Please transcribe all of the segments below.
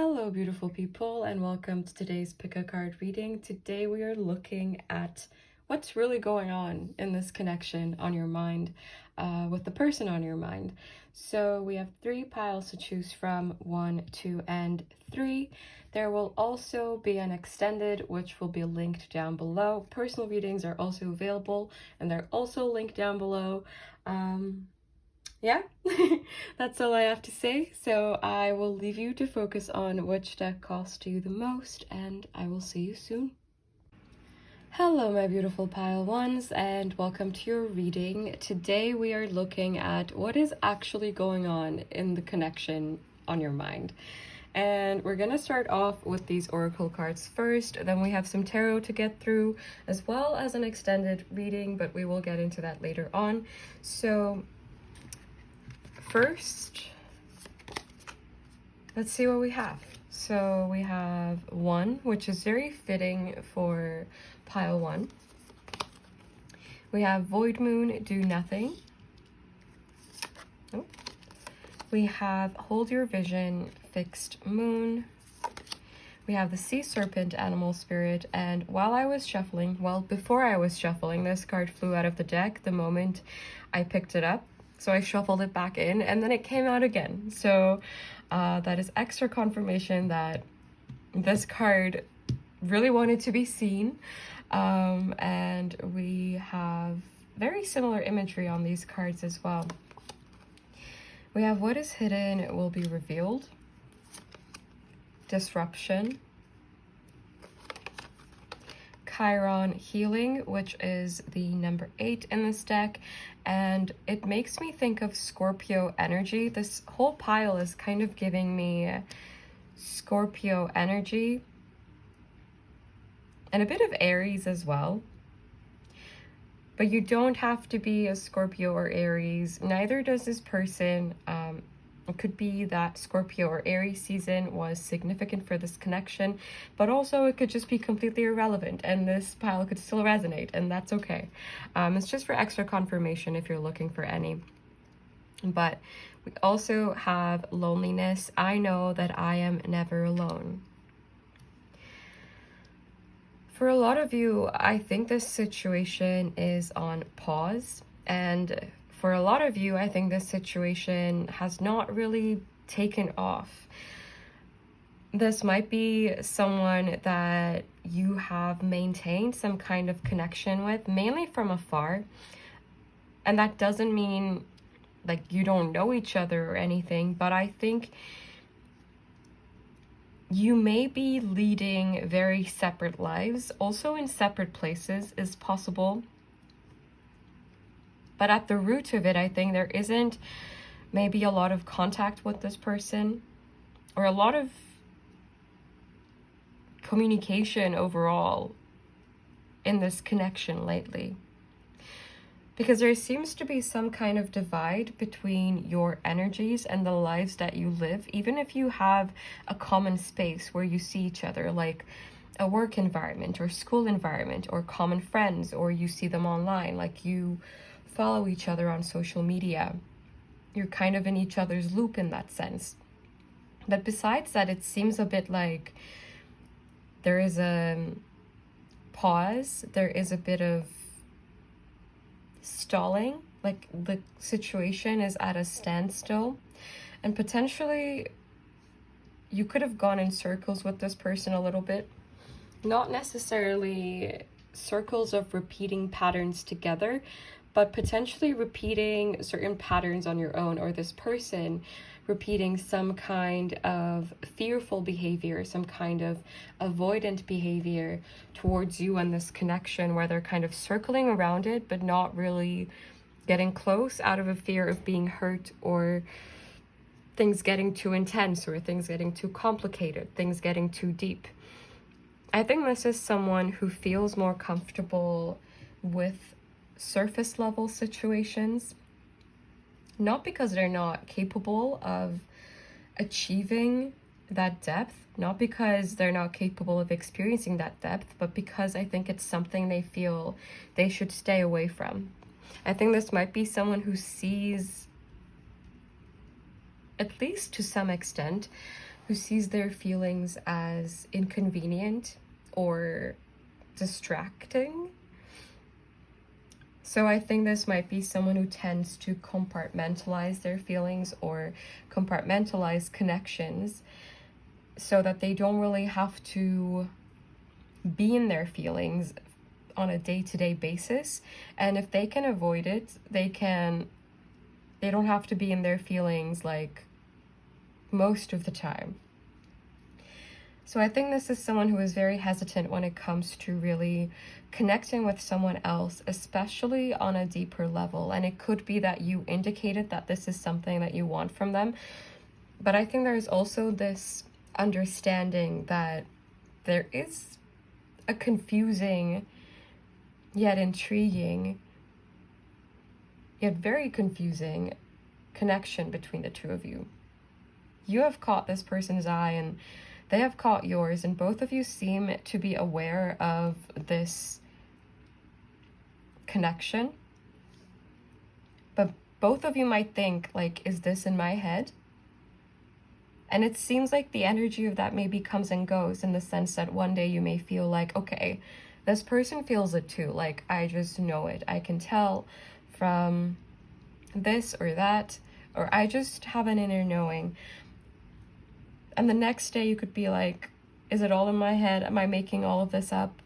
Hello, beautiful people, and welcome to today's pick a card reading. Today we are looking at what's really going on in this connection on your mind with the person on your mind. So we have 3 piles to choose from, 1, 2, and 3. There will also be an extended, which will be linked down below. Personal readings are also available, and they're also linked down below. Yeah, that's all I have to say. So I will leave you to focus on which deck calls to you the most, and I will see you soon. Hello, my beautiful pile ones, and welcome to your reading. Today we are looking at what is actually going on in the connection on your mind. And we're going to start off with these oracle cards first, then we have some tarot to get through, as well as an extended reading, but we will get into that later on. So first, let's see what we have. So we have 1, which is very fitting for pile 1. We have void moon, do nothing. Oh. We have hold your vision, fixed moon. We have the sea serpent, animal spirit. And while I was shuffling, well, before I was shuffling, this card flew out of the deck the moment I picked it up. So I shuffled it back in and then it came out again. So that is extra confirmation that this card really wanted to be seen. And we have very similar imagery on these cards as well. We have what is hidden will be revealed. Disruption. Chiron healing, which is the number 8 in this deck, and it makes me think of Scorpio energy. This whole pile is kind of giving me Scorpio energy and a bit of Aries as well, but you don't have to be a Scorpio or Aries. Neither does this person. It could be that Scorpio or Aries season was significant for this connection, but also it could just be completely irrelevant and this pile could still resonate, and that's okay. It's just for extra confirmation if you're looking for any. But we also have loneliness. I know that I am never alone. For a lot of you, I think this situation is on pause, and for a lot of you, I think this situation has not really taken off. This might be someone that you have maintained some kind of connection with, mainly from afar. And that doesn't mean like you don't know each other or anything, but I think you may be leading very separate lives, also in separate places is possible. But at the root of it, I think there isn't maybe a lot of contact with this person or a lot of communication overall in this connection lately. Because there seems to be some kind of divide between your energies and the lives that you live, even if you have a common space where you see each other, like a work environment or school environment or common friends, or you see them online, like you follow each other on social media. You're kind of in each other's loop in that sense. But besides that, it seems a bit like there is a pause, there is a bit of stalling, like the situation is at a standstill, and potentially you could have gone in circles with this person a little bit. Not necessarily circles of repeating patterns together, but potentially repeating certain patterns on your own, or this person repeating some kind of fearful behavior, some kind of avoidant behavior towards you and this connection, where they're kind of circling around it, but not really getting close out of a fear of being hurt, or things getting too intense, or things getting too complicated, things getting too deep. I think this is someone who feels more comfortable with surface level situations, not because they're not capable of achieving that depth, not because they're not capable of experiencing that depth, but because I think it's something they feel they should stay away from. I think this might be someone who sees, at least to some extent, who sees their feelings as inconvenient or distracting. So I think this might be someone who tends to compartmentalize their feelings or compartmentalize connections so that they don't really have to be in their feelings on a day-to-day basis. And if they can avoid it, they don't have to be in their feelings like most of the time. So I think this is someone who is very hesitant when it comes to really connecting with someone else, especially on a deeper level. And it could be that you indicated that this is something that you want from them. But I think there's also this understanding that there is a confusing, yet intriguing, yet very confusing connection between the two of you. You have caught this person's eye and they have caught yours, and both of you seem to be aware of this connection. But both of you might think, like, is this in my head? And it seems like the energy of that maybe comes and goes, in the sense that one day you may feel like, okay, this person feels it too. Like, I just know it. I can tell from this or that, or I just have an inner knowing. And the next day you could be like, is it all in my head? Am I making all of this up?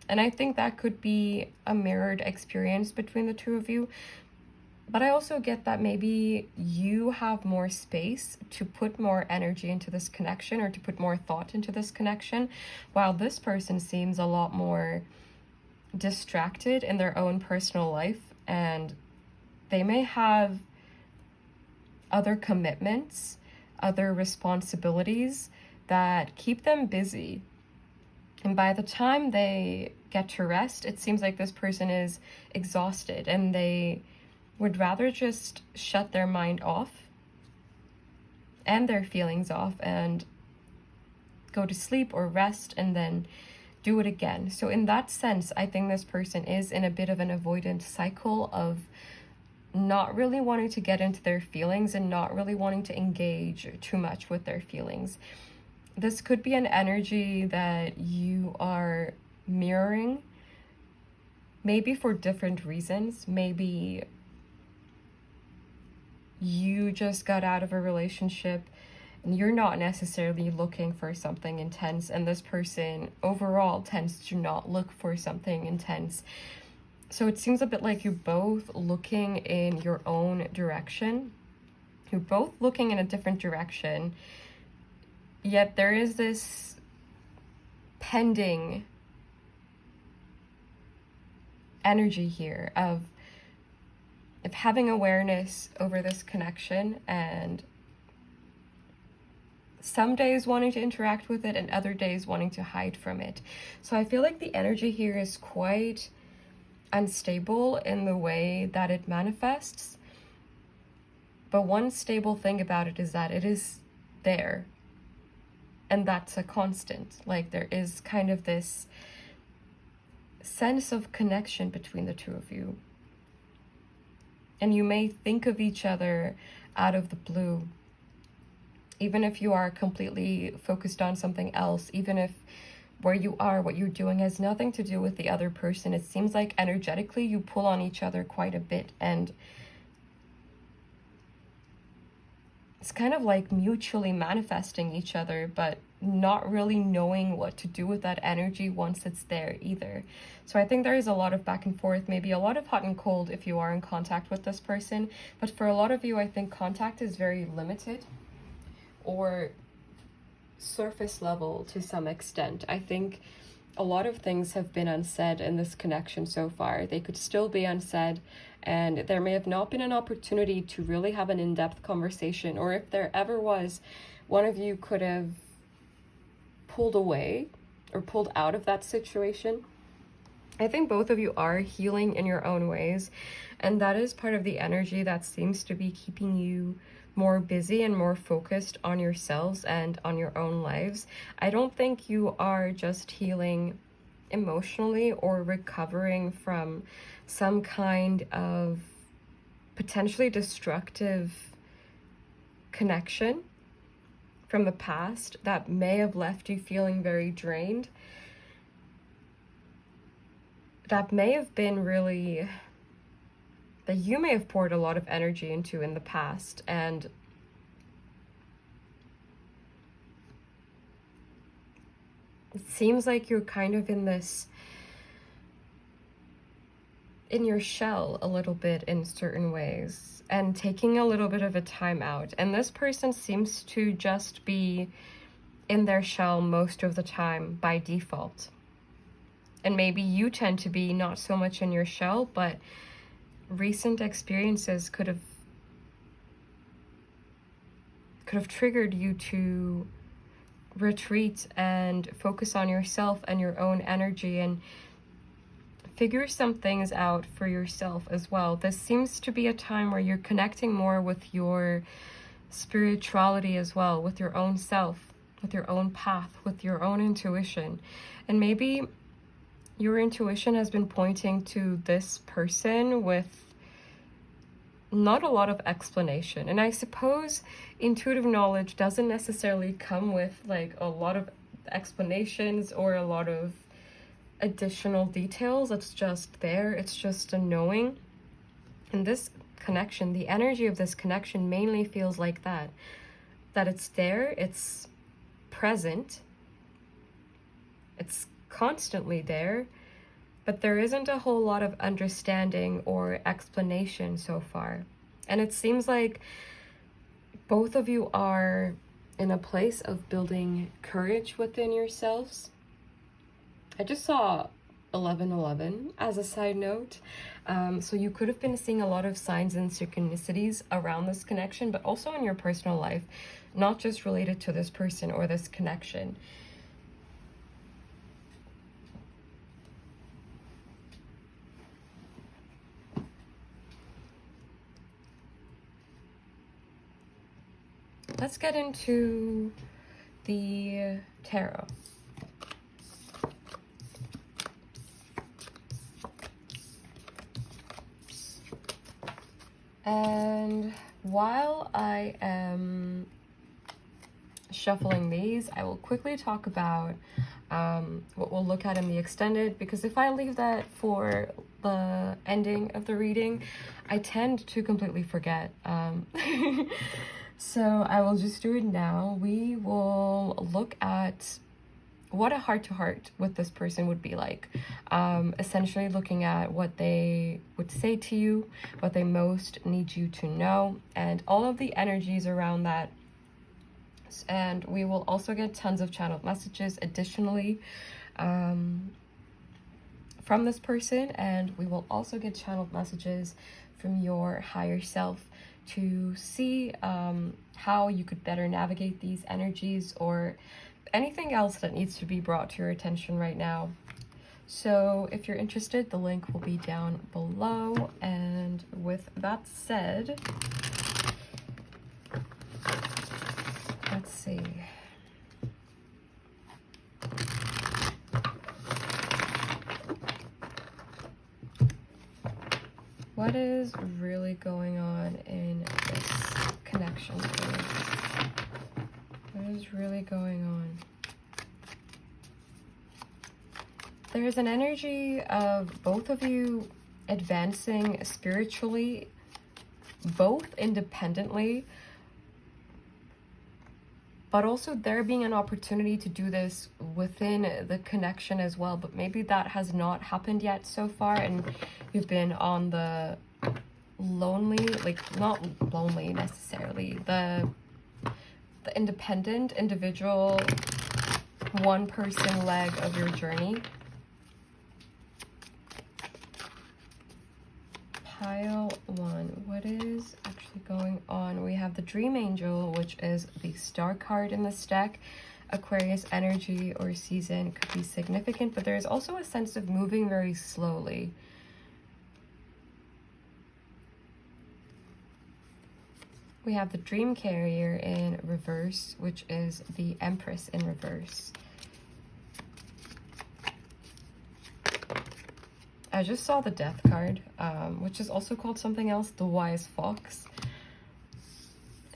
And I think that could be a mirrored experience between the two of you. But I also get that maybe you have more space to put more energy into this connection, or to put more thought into this connection, while this person seems a lot more distracted in their own personal life, and they may have other commitments, other responsibilities that keep them busy. And by the time they get to rest, it seems like this person is exhausted and they would rather just shut their mind off and their feelings off and go to sleep or rest and then do it again. So in that sense, I think this person is in a bit of an avoidant cycle of not really wanting to get into their feelings and not really wanting to engage too much with their feelings. This could be an energy that you are mirroring, maybe for different reasons. Maybe you just got out of a relationship and you're not necessarily looking for something intense, and this person overall tends to not look for something intense. So it seems a bit like you're both looking in your own direction. You're both looking in a different direction, yet there is this pending energy here of having awareness over this connection, and some days wanting to interact with it and other days wanting to hide from it. So I feel like the energy here is quite unstable in the way that it manifests. But one stable thing about it is that it is there. And that's a constant. Like, there is kind of this sense of connection between the two of you. And you may think of each other out of the blue, even if you are completely focused on something else, even if where you are, what you're doing has nothing to do with the other person. It seems like energetically you pull on each other quite a bit, and it's kind of like mutually manifesting each other, but not really knowing what to do with that energy once it's there either. So I think there is a lot of back and forth, maybe a lot of hot and cold if you are in contact with this person. But for a lot of you, I think contact is very limited or surface level to some extent. I think a lot of things have been unsaid in this connection so far. They could still be unsaid, and there may have not been an opportunity to really have an in-depth conversation, or if there ever was, one of you could have pulled away or pulled out of that situation. I think both of you are healing in your own ways, and that is part of the energy that seems to be keeping you more busy and more focused on yourselves and on your own lives. I don't think you are just healing emotionally or recovering from some kind of potentially destructive connection. from the past that may have left you feeling very drained. That may have been really, that you may have poured a lot of energy into in the past, and it seems like you're kind of in this, in your shell a little bit in certain ways, and taking a little bit of a time out. And this person seems to just be in their shell most of the time by default. And maybe you tend to be not so much in your shell, but recent experiences could have triggered you to retreat and focus on yourself and your own energy and figure some things out for yourself as well. This seems to be a time where you're connecting more with your spirituality as well, with your own self, with your own path, with your own intuition. And maybe your intuition has been pointing to this person with not a lot of explanation. And I suppose intuitive knowledge doesn't necessarily come with like a lot of explanations or a lot of additional details. It's just there. It's just a knowing. And this connection, the energy of this connection mainly feels like that it's there, it's present, it's constantly there, but there isn't a whole lot of understanding or explanation so far. And it seems like both of you are in a place of building courage within yourselves. I just saw 1111 as a side note. So you could have been seeing a lot of signs and synchronicities around this connection, but also in your personal life, not just related to this person or this connection. Let's get into the tarot. And while I am shuffling these, I will quickly talk about what we'll look at in the extended, because if I leave that for the ending of the reading, I tend to completely forget. So I will just do it now. We will look at what a heart-to-heart with this person would be like. Essentially looking at what they would say to you, what they most need you to know, and all of the energies around that. And we will also get tons of channeled messages additionally from this person, and we will also get channeled messages from your higher self to see how you could better navigate these energies or anything else that needs to be brought to your attention right now. So if you're interested, the link will be down below. And with that said, let's see. What is really going on in this connection for you? What is really going on? There's an energy of both of you advancing spiritually, both independently, but also there being an opportunity to do this within the connection as well. But maybe that has not happened yet so far, and you've been on the lonely, like not lonely necessarily, the independent, individual, one-person leg of your journey. Pile 1, what is actually going on? We have the Dream Angel, which is the star card in this deck. Aquarius energy or season could be significant, but there's also a sense of moving very slowly. We have the Dream Carrier in reverse, which is the Empress in reverse. I just saw the Death card, which is also called something else, the Wise Fox.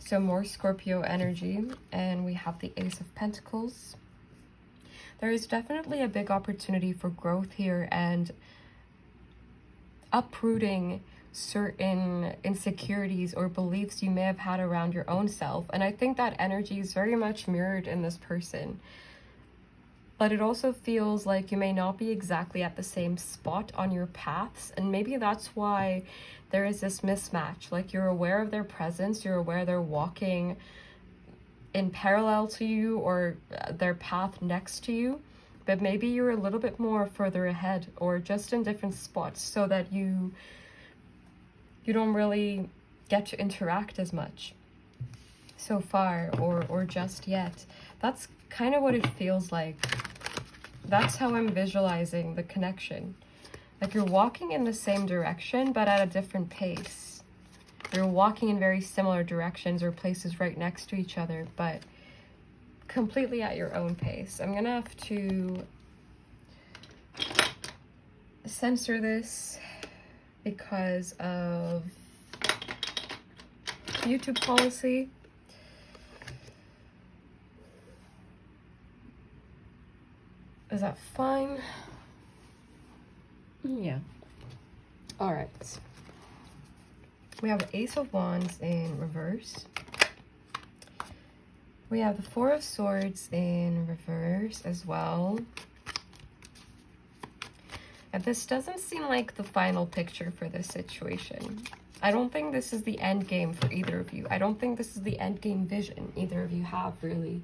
So more Scorpio energy, and we have the Ace of Pentacles. There is definitely a big opportunity for growth here and uprooting certain insecurities or beliefs you may have had around your own self. And I think that energy is very much mirrored in this person. But it also feels like you may not be exactly at the same spot on your paths. And maybe that's why there is this mismatch. Like, you're aware of their presence, you're aware they're walking in parallel to you or their path next to you. But maybe you're a little bit more further ahead or just in different spots so that you don't really get to interact as much so far or just yet. That's kind of what it feels like. That's how I'm visualizing the connection. Like, you're walking in the same direction, but at a different pace. You're walking in very similar directions or places right next to each other, but completely at your own pace. I'm gonna have to censor this because of YouTube policy. Is that fine? Yeah. All right. We have the Ace of Wands in reverse. We have the Four of Swords in reverse as well. And this doesn't seem like the final picture for this situation. I don't think this is the end game for either of you. I don't think this is the end game vision either of you have, really.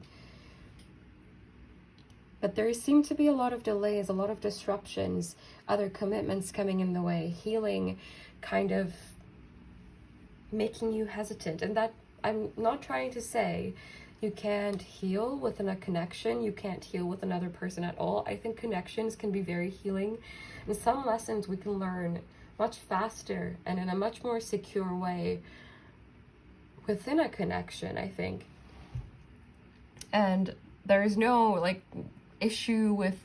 But there seem to be a lot of delays, a lot of disruptions, other commitments coming in the way, healing kind of making you hesitant. And that, I'm not trying to say you can't heal within a connection, you can't heal with another person at all. I think connections can be very healing. And some lessons we can learn much faster and in a much more secure way within a connection, I think. And there is no, like, issue with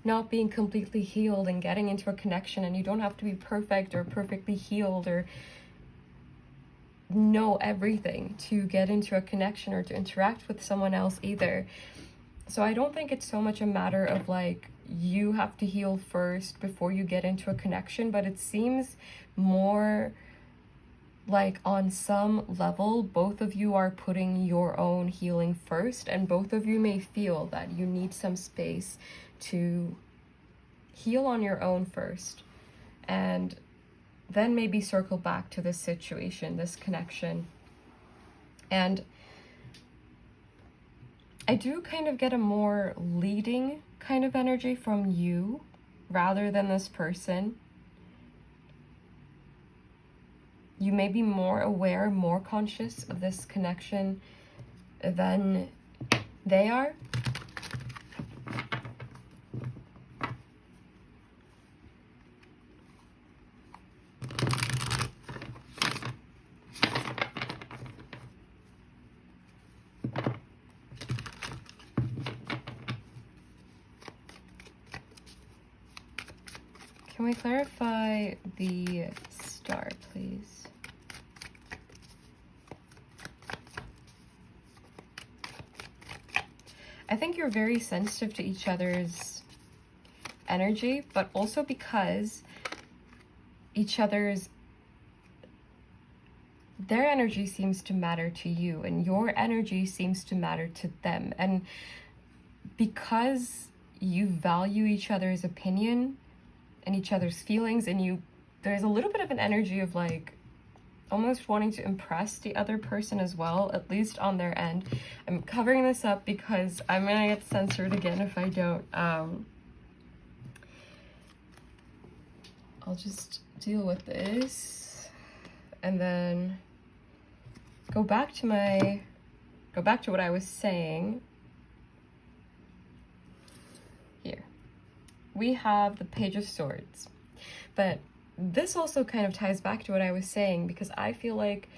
not being completely healed and getting into a connection, and you don't have to be perfect or perfectly healed or know everything to get into a connection or to interact with someone else either. So I don't think it's so much a matter of like you have to heal first before you get into a connection, but it seems more like on some level both of you are putting your own healing first, and both of you may feel that you need some space to heal on your own first and then maybe circle back to this situation, this connection. And I do kind of get a more leading kind of energy from you rather than this person. You may be more aware, more conscious of this connection than they are. Can we clarify the star, please? I think you're very sensitive to each other's energy, but also because their energy seems to matter to you and your energy seems to matter to them. And because you value each other's opinion and each other's feelings, and there's a little bit of an energy of like almost wanting to impress the other person as well, at least on their end. I'm covering this up because I'm gonna get censored again if I don't. I'll just deal with this and then go back to what I was saying. Here we have the Page of Swords, but this also kind of ties back to what I was saying, because I feel like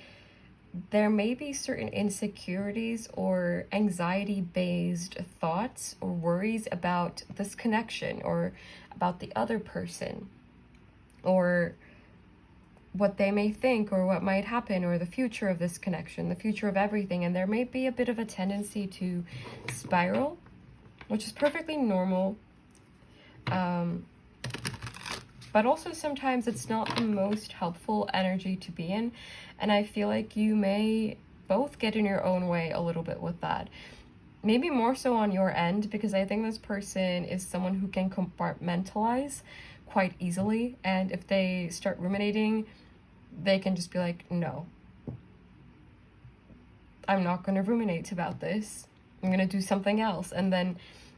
there may be certain insecurities or anxiety-based thoughts or worries about this connection or about the other person, or what they may think or what might happen, or the future of this connection, the future of everything. And there may be a bit of a tendency to spiral, which is perfectly normal. But also sometimes it's not the most helpful energy to be in. And I feel like you may both get in your own way a little bit with that. Maybe more so on your end, because I think this person is someone who can compartmentalize quite easily. And if they start ruminating, they can just be like, no, I'm not going to ruminate about this. I'm going to do something else. And then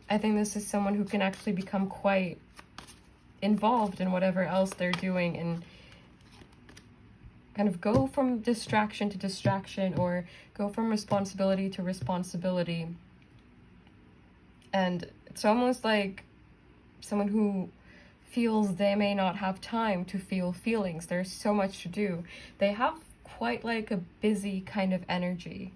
I think this is someone who can actually become quite involved in whatever else they're doing and kind of go from distraction to distraction, or go from responsibility to responsibility. And it's almost like someone who feels they may not have time to feel feelings. There's so much to do. They have quite like a busy kind of energy.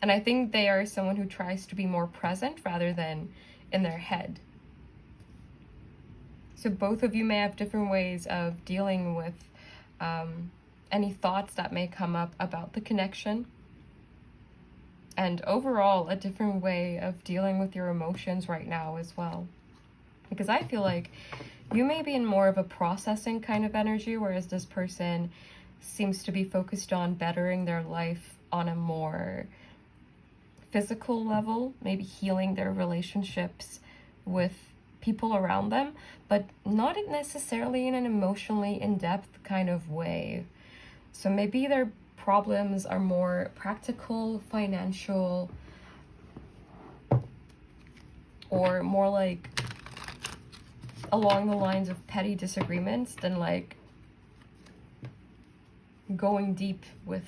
And I think they are someone who tries to be more present rather than in their head. So both of you may have different ways of dealing with any thoughts that may come up about the connection. And overall, a different way of dealing with your emotions right now as well. Because I feel like you may be in more of a processing kind of energy, whereas this person seems to be focused on bettering their life on a more physical level, maybe healing their relationships with people around them, but not necessarily in an emotionally in-depth kind of way. So maybe their problems are more practical, financial, or more like along the lines of petty disagreements than like going deep with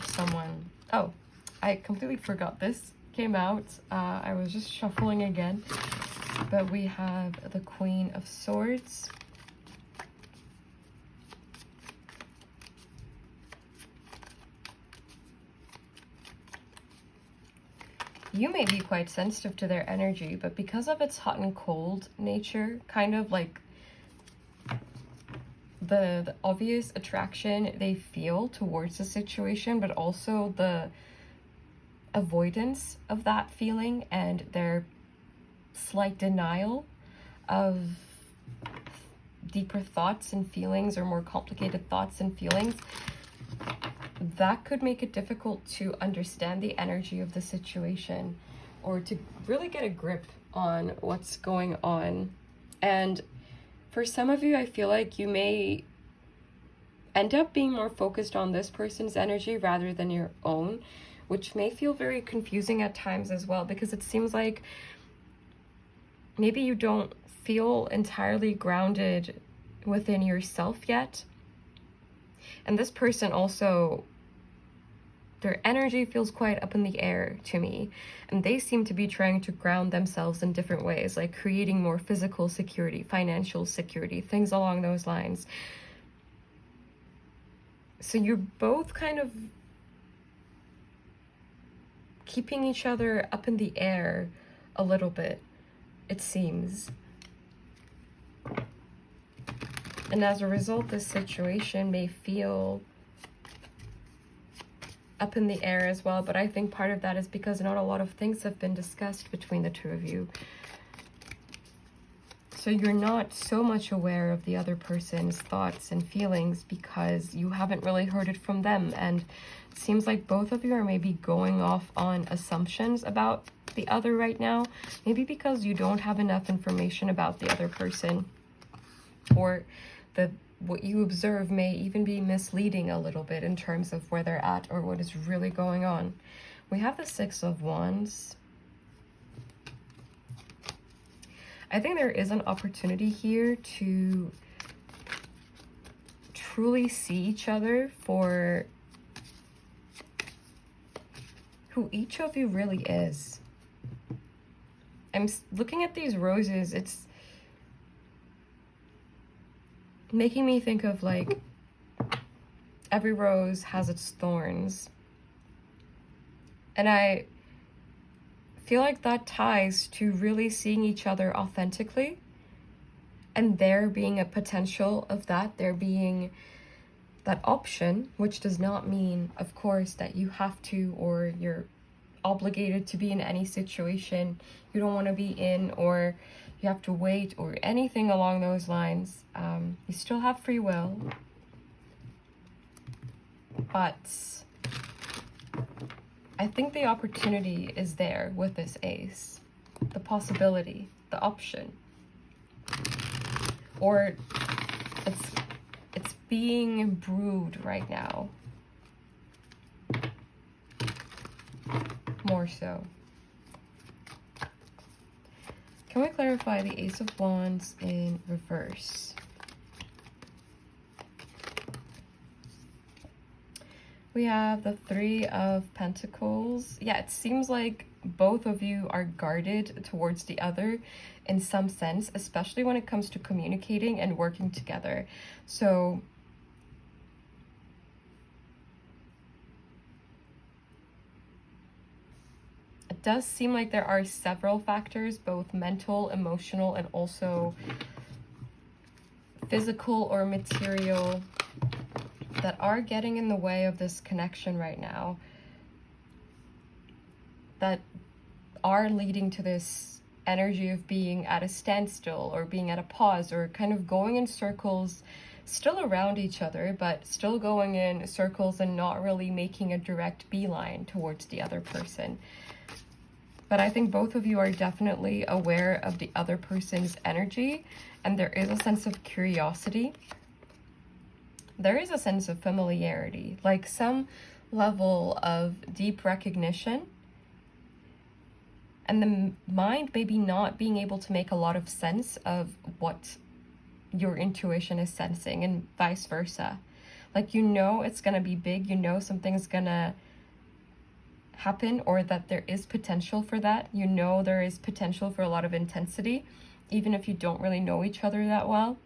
someone. Oh, I completely forgot this came out. I was just shuffling again. But we have the Queen of Swords. You may be quite sensitive to their energy, but because of its hot and cold nature, kind of like the obvious attraction they feel towards the situation, but also the avoidance of that feeling and their slight denial of deeper thoughts and feelings, or more complicated thoughts and feelings, that could make it difficult to understand the energy of the situation, or to really get a grip on what's going on. And for some of you, I feel like you may end up being more focused on this person's energy rather than your own, which may feel very confusing at times as well, because it seems like maybe you don't feel entirely grounded within yourself yet. And this person also, their energy feels quite up in the air to me. And they seem to be trying to ground themselves in different ways, like creating more physical security, financial security, things along those lines. So you're both kind of keeping each other up in the air a little bit, it seems. And as a result, this situation may feel up in the air as well. But I think part of that is because not a lot of things have been discussed between the two of you. So you're not so much aware of the other person's thoughts and feelings because you haven't really heard it from them. And it seems like both of you are maybe going off on assumptions about the other right now. Maybe because you don't have enough information about the other person, or what you observe may even be misleading a little bit in terms of where they're at or what is really going on. We have the Six of Wands. I think there is an opportunity here to truly see each other for who each of you really is. I'm looking at these roses, it's making me think of like every rose has its thorns. And I feel like that ties to really seeing each other authentically And there being a potential of that, there being that option, which does not mean, of course, that you have to or you're obligated to be in any situation you don't want to be in, or you have to wait, or anything along those lines. You still have free will, but I think the opportunity is there with this ace, the possibility, the option, or it's being brewed right now, more so. Can we clarify the Ace of Wands in reverse? We have the Three of Pentacles. Yeah, it seems like both of you are guarded towards the other in some sense, especially when it comes to communicating and working together. So it does seem like there are several factors, both mental, emotional, and also physical or material, that are getting in the way of this connection right now, that are leading to this energy of being at a standstill or being at a pause, or kind of going in circles, still around each other, but still going in circles and not really making a direct beeline towards the other person. But I think both of you are definitely aware of the other person's energy, and there is a sense of curiosity. There is a sense of familiarity, like some level of deep recognition, and the mind maybe not being able to make a lot of sense of what your intuition is sensing, and vice versa. Like, you know it's gonna be big, you know something's gonna happen, or that there is potential for that. You know there is potential for a lot of intensity, even if you don't really know each other that well.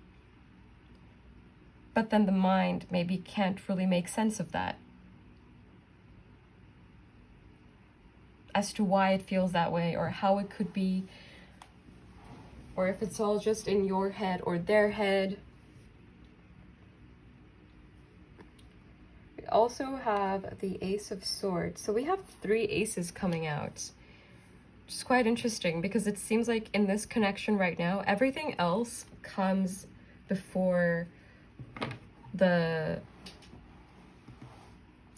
But then the mind maybe can't really make sense of that, as to why it feels that way, or how it could be, or if it's all just in your head or their head. We also have the Ace of Swords. So we have 3 aces coming out, which is quite interesting, because it seems like in this connection right now, everything else comes before the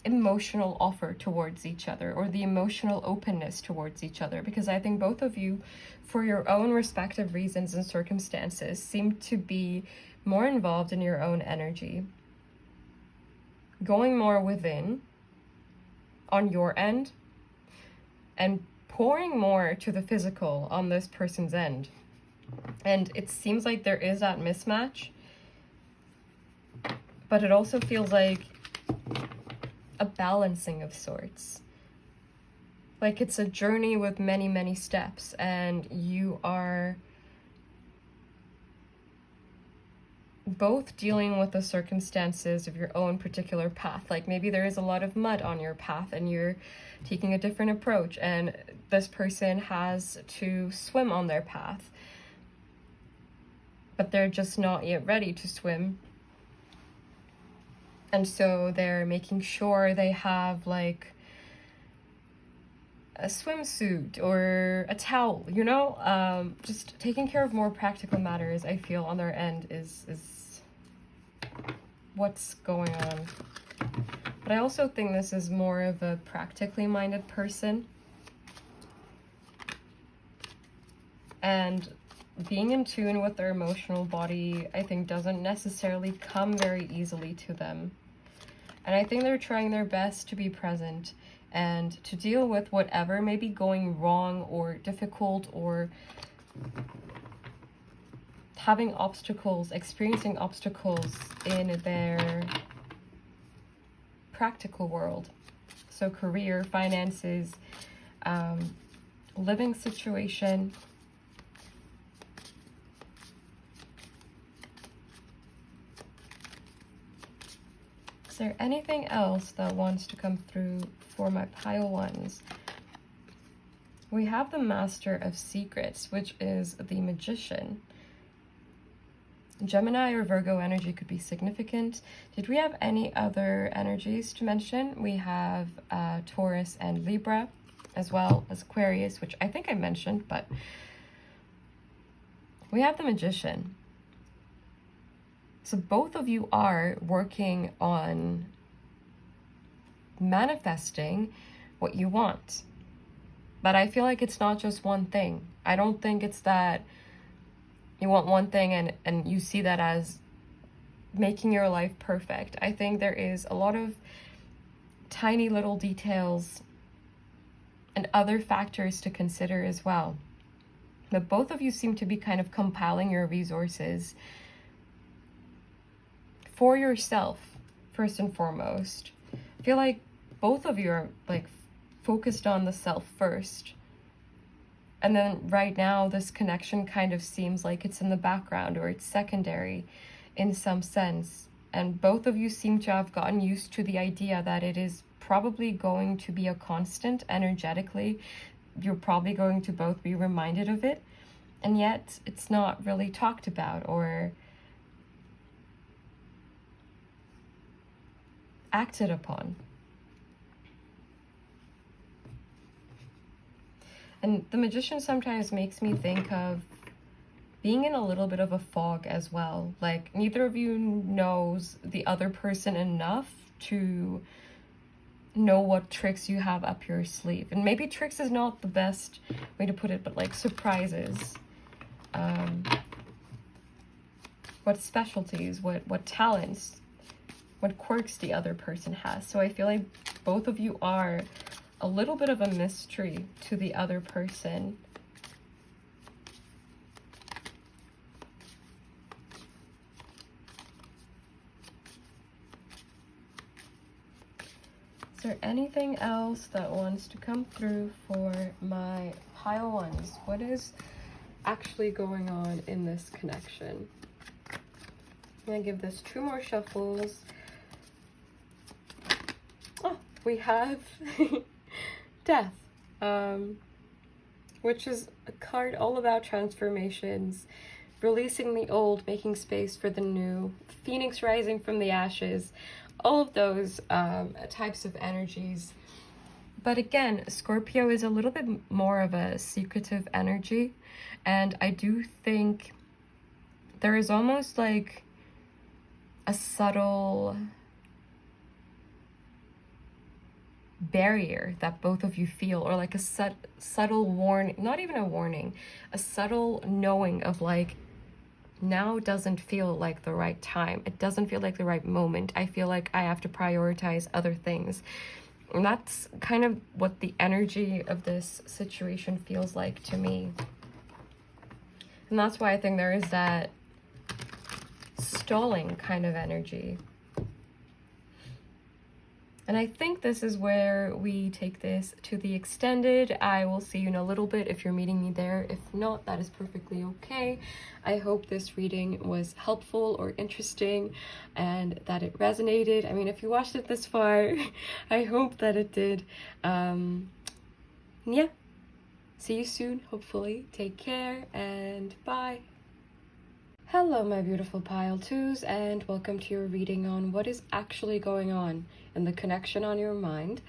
emotional offer towards each other, or the emotional openness towards each other, because I think both of you, for your own respective reasons and circumstances, seem to be more involved in your own energy, going more within on your end, and pouring more to the physical on this person's end. And it seems like there is that mismatch, but it also feels like a balancing of sorts. Like it's a journey with many, many steps, and you are both dealing with the circumstances of your own particular path. Like maybe there is a lot of mud on your path and you're taking a different approach, and this person has to swim on their path, but they're just not yet ready to swim. And so they're making sure they have like a swimsuit or a towel, you know? Just taking care of more practical matters, I feel, on their end is what's going on. But I also think this is more of a practically minded person. And being in tune with their emotional body, I think, doesn't necessarily come very easily to them. And I think they're trying their best to be present and to deal with whatever may be going wrong or difficult, or having obstacles, experiencing obstacles in their practical world. So career, finances, living situation. Is there anything else that wants to come through for my pile ones? We have the Master of Secrets, which is the Magician. Gemini or Virgo energy could be significant. Did we have any other energies to mention? We have Taurus and Libra, as well as Aquarius, which I think I mentioned, but we have the Magician. So both of you are working on manifesting what you want. But I feel like it's not just one thing. I don't think it's that you want one thing and you see that as making your life perfect. I think there is a lot of tiny little details and other factors to consider as well. But both of you seem to be kind of compiling your resources for yourself, first and foremost. I feel like both of you are like focused on the self first. And then right now, this connection kind of seems like it's in the background or it's secondary in some sense. And both of you seem to have gotten used to the idea that it is probably going to be a constant energetically. You're probably going to both be reminded of it. And yet it's not really talked about or acted upon. And the Magician sometimes makes me think of being in a little bit of a fog as well. Like neither of you knows the other person enough to know what tricks you have up your sleeve. And maybe tricks is not the best way to put it, but like surprises. What specialties, what talents, what quirks the other person has. So I feel like both of you are a little bit of a mystery to the other person. Is there anything else that wants to come through for my pile ones? What is actually going on in this connection? I'm gonna give this 2 more shuffles. Oh, we have Death, which is a card all about transformations, releasing the old, making space for the new, phoenix rising from the ashes, all of those types of energies. But again, Scorpio is a little bit more of a secretive energy, and I do think there is almost like a subtle barrier that both of you feel, or like a subtle warning, not even a warning, a subtle knowing of like, now doesn't feel like the right time. It doesn't feel like the right moment. I feel like I have to prioritize other things. And that's kind of what the energy of this situation feels like to me. And that's why I think there is that stalling kind of energy. And I think this is where we take this to the extended. I will see you in a little bit if you're meeting me there. If not, that is perfectly okay. I hope this reading was helpful or interesting and that it resonated. I mean, if you watched it this far, I hope that it did. Yeah. See you soon, hopefully. Take care and bye. Hello, my beautiful pile twos, and welcome to your reading on what is actually going on in the connection on your mind.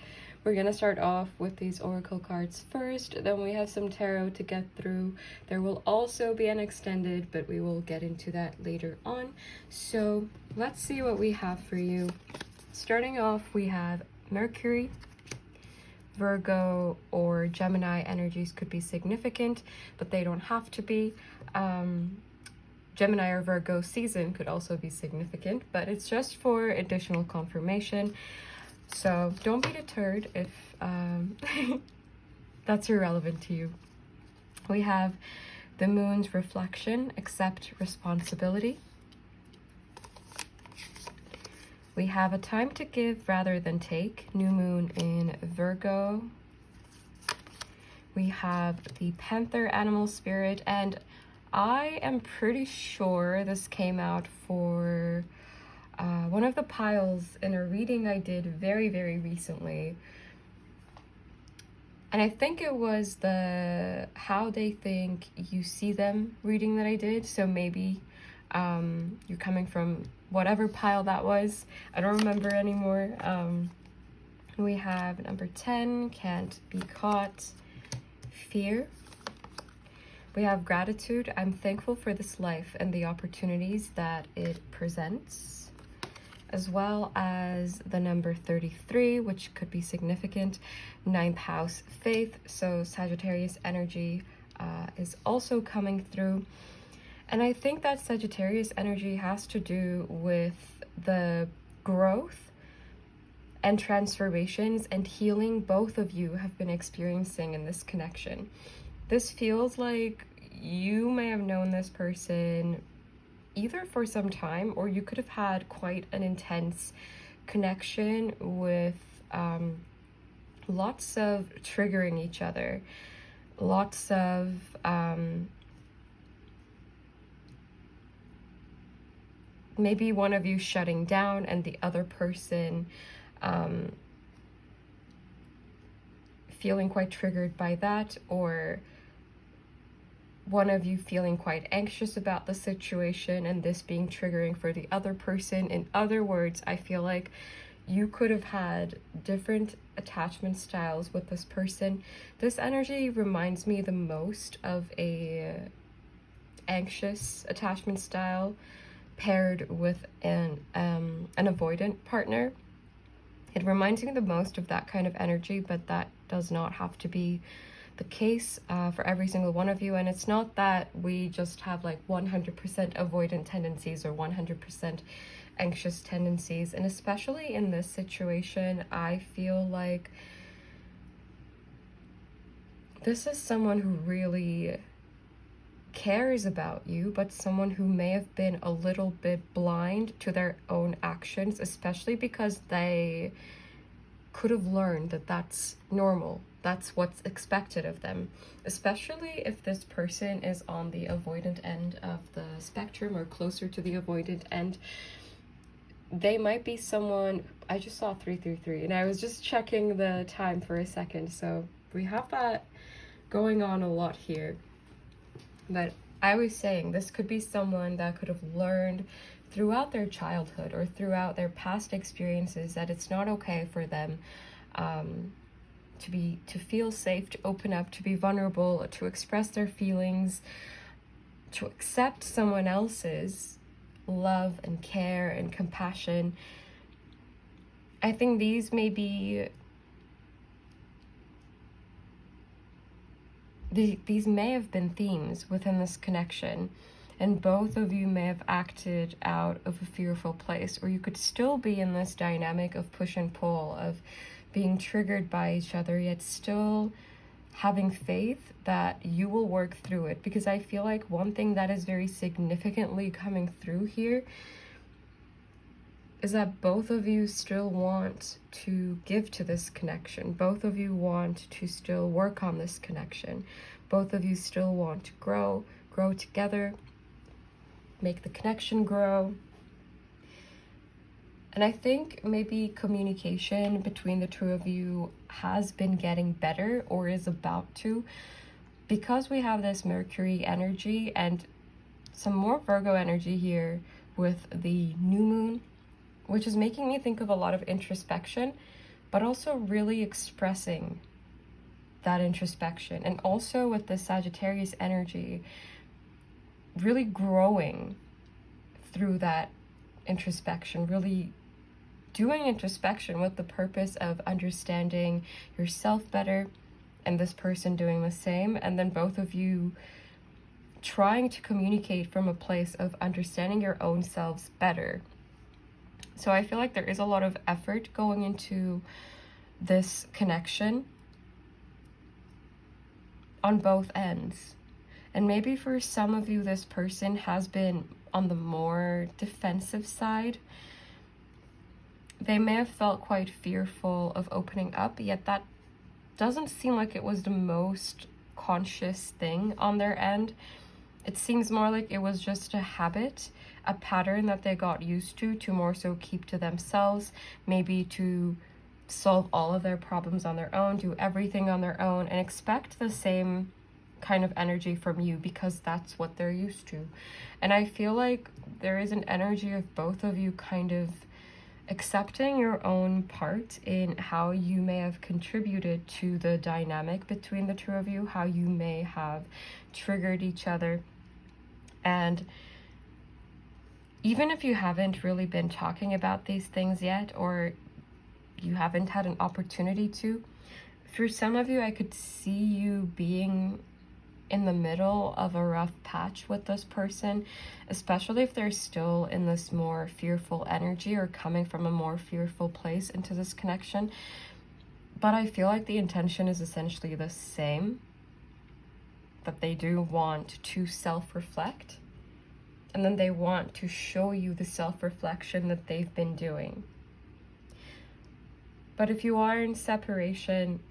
We're going to start off with these oracle cards first, then we have some tarot to get through. There will also be an extended, but we will get into that later on. So let's see what we have for you. Starting off, we have Mercury, Virgo, or Gemini energies could be significant, but they don't have to be. Gemini or Virgo season could also be significant, but it's just for additional confirmation. So don't be deterred if that's irrelevant to you. We have the moon's reflection, accept responsibility. We have a time to give rather than take, new moon in Virgo. We have the panther animal spirit, and I am pretty sure this came out for one of the piles in a reading I did very, very recently. And I think it was the how they think you see them reading that I did. So maybe You're coming from whatever pile that was. I don't remember anymore. We have number 10, can't be caught. Fear. We have gratitude. I'm thankful for this life and the opportunities that it presents. As well as the number 33, which could be significant. 9th house, faith. So Sagittarius energy is also coming through. And I think that Sagittarius energy has to do with the growth and transformations and healing both of you have been experiencing in this connection. This feels like you may have known this person either for some time, or you could have had quite an intense connection with lots of triggering each other, lots of maybe one of you shutting down and the other person feeling quite triggered by that, or one of you feeling quite anxious about the situation and this being triggering for the other person. In other words, I feel like you could have had different attachment styles with this person. This energy reminds me the most of a anxious attachment style paired with an avoidant partner. It reminds me the most of that kind of energy, but that does not have to be the case for every single one of you. And it's not that we just have like 100% avoidant tendencies or 100% anxious tendencies. And especially in this situation, I feel like this is someone who really cares about you, but someone who may have been a little bit blind to their own actions, especially because they could have learned that that's normal, that's what's expected of them, especially if this person is on the avoidant end of the spectrum or closer to the avoidant end. They might be someone, I just saw 333 and I was just checking the time for a second, so we have that going on a lot here. But I was saying this could be someone that could have learned throughout their childhood or throughout their past experiences that it's not okay for them to feel safe, to open up, to be vulnerable, to express their feelings, to accept someone else's love and care and compassion. I think these may be these may have been themes within this connection, and both of you may have acted out of a fearful place, or you could still be in this dynamic of push and pull, of being triggered by each other, yet still having faith that you will work through it. Because I feel like one thing that is very significantly coming through here is that both of you still want to give to this connection. Both of you want to still work on this connection. Both of you still want to grow together, make the connection grow. And I think maybe communication between the two of you has been getting better or is about to, because we have this Mercury energy and some more Virgo energy here with the new moon, which is making me think of a lot of introspection, but also really expressing that introspection. And also with the Sagittarius energy, really growing through that introspection, really doing introspection with the purpose of understanding yourself better, and this person doing the same, and then both of you trying to communicate from a place of understanding your own selves better. So I feel like there is a lot of effort going into this connection on both ends. And maybe for some of you, this person has been on the more defensive side. They may have felt quite fearful of opening up, yet that doesn't seem like it was the most conscious thing on their end. It seems more like it was just a habit, a pattern that they got used to more so keep to themselves, maybe to solve all of their problems on their own, do everything on their own, and expect the same kind of energy from you because that's what they're used to. And I feel like there is an energy of both of you kind of accepting your own part in how you may have contributed to the dynamic between the two of you, how you may have triggered each other. And even if you haven't really been talking about these things yet, or you haven't had an opportunity to, for some of you, I could see you being in the middle of a rough patch with this person, especially if they're still in this more fearful energy or coming from a more fearful place into this connection. But I feel like the intention is essentially the same, that they do want to self-reflect, and then they want to show you the self-reflection that they've been doing. But if you are in separation,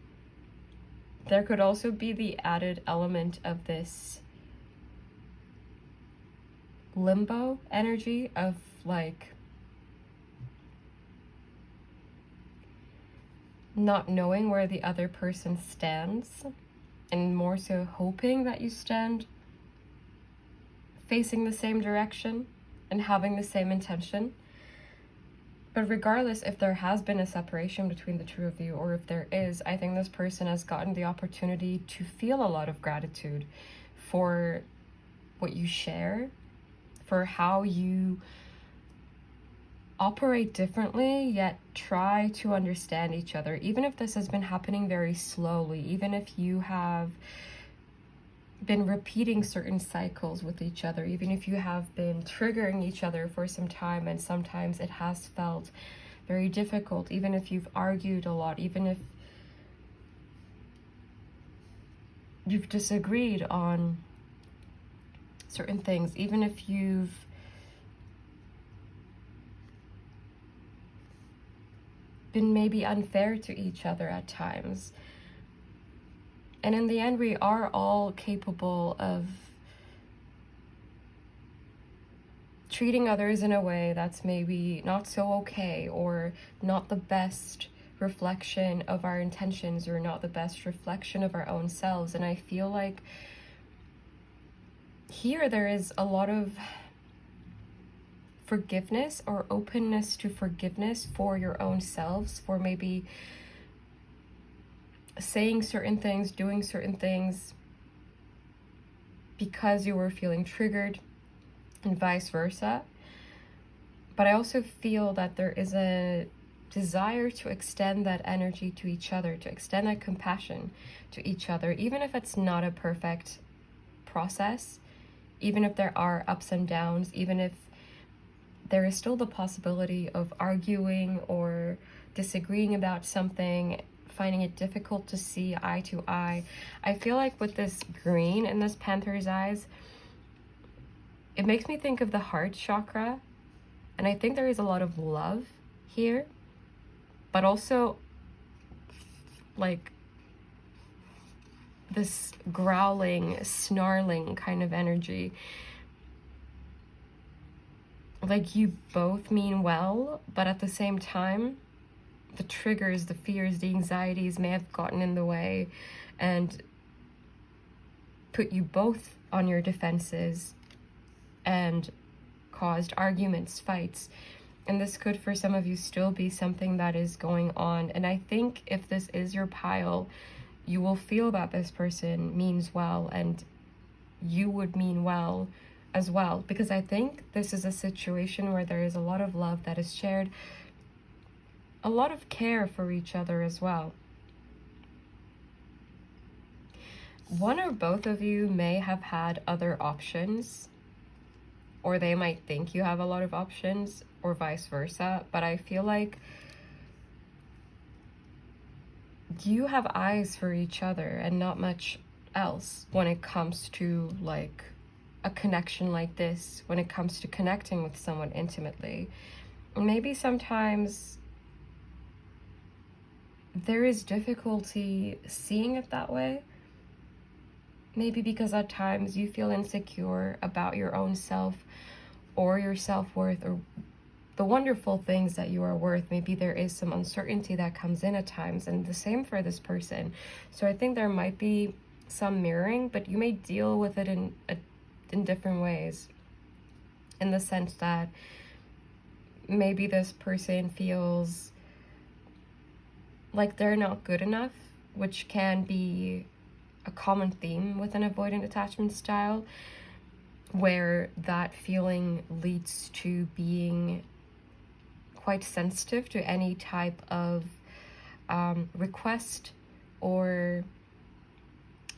there could also be the added element of this limbo energy of like not knowing where the other person stands, and more so hoping that you stand facing the same direction and having the same intention. But regardless if there has been a separation between the two of you, or if there is, I think this person has gotten the opportunity to feel a lot of gratitude for what you share, for how you operate differently, yet try to understand each other. Even if this has been happening very slowly, even if you have been repeating certain cycles with each other, even if you have been triggering each other for some time, and sometimes it has felt very difficult, even if you've argued a lot, even if you've disagreed on certain things, even if you've been maybe unfair to each other at times. And in the end, we are all capable of treating others in a way that's maybe not so okay, or not the best reflection of our intentions, or not the best reflection of our own selves. And I feel like here there is a lot of forgiveness, or openness to forgiveness for your own selves, for maybe saying certain things, doing certain things because you were feeling triggered, and vice versa. But I also feel that there is a desire to extend that energy to each other, to extend that compassion to each other, even if it's not a perfect process, even if there are ups and downs, even if there is still the possibility of arguing or disagreeing about something, finding it difficult to see eye to eye. I feel like with this green in this panther's eyes, it makes me think of the heart chakra. And I think there is a lot of love here, but also like this growling, snarling kind of energy. Like you both mean well, but at the same time, the triggers, the fears, the anxieties may have gotten in the way and put you both on your defenses and caused arguments, fights. And this could, for some of you, still be something that is going on. And I think if this is your pile, you will feel that this person means well, and you would mean well as well. Because I think this is a situation where there is a lot of love that is shared, a lot of care for each other as well. One or both of you may have had other options, or they might think you have a lot of options, or vice versa. But I feel like you have eyes for each other and not much else when it comes to like a connection like this, when it comes to connecting with someone intimately. Maybe sometimes there is difficulty seeing it that way. Maybe because at times you feel insecure about your own self, or your self-worth, or the wonderful things that you are worth. Maybe there is some uncertainty that comes in at times, and the same for this person. So I think there might be some mirroring, but you may deal with it in different ways, in the sense that maybe this person feels like they're not good enough, which can be a common theme with an avoidant attachment style, where that feeling leads to being quite sensitive to any type of request or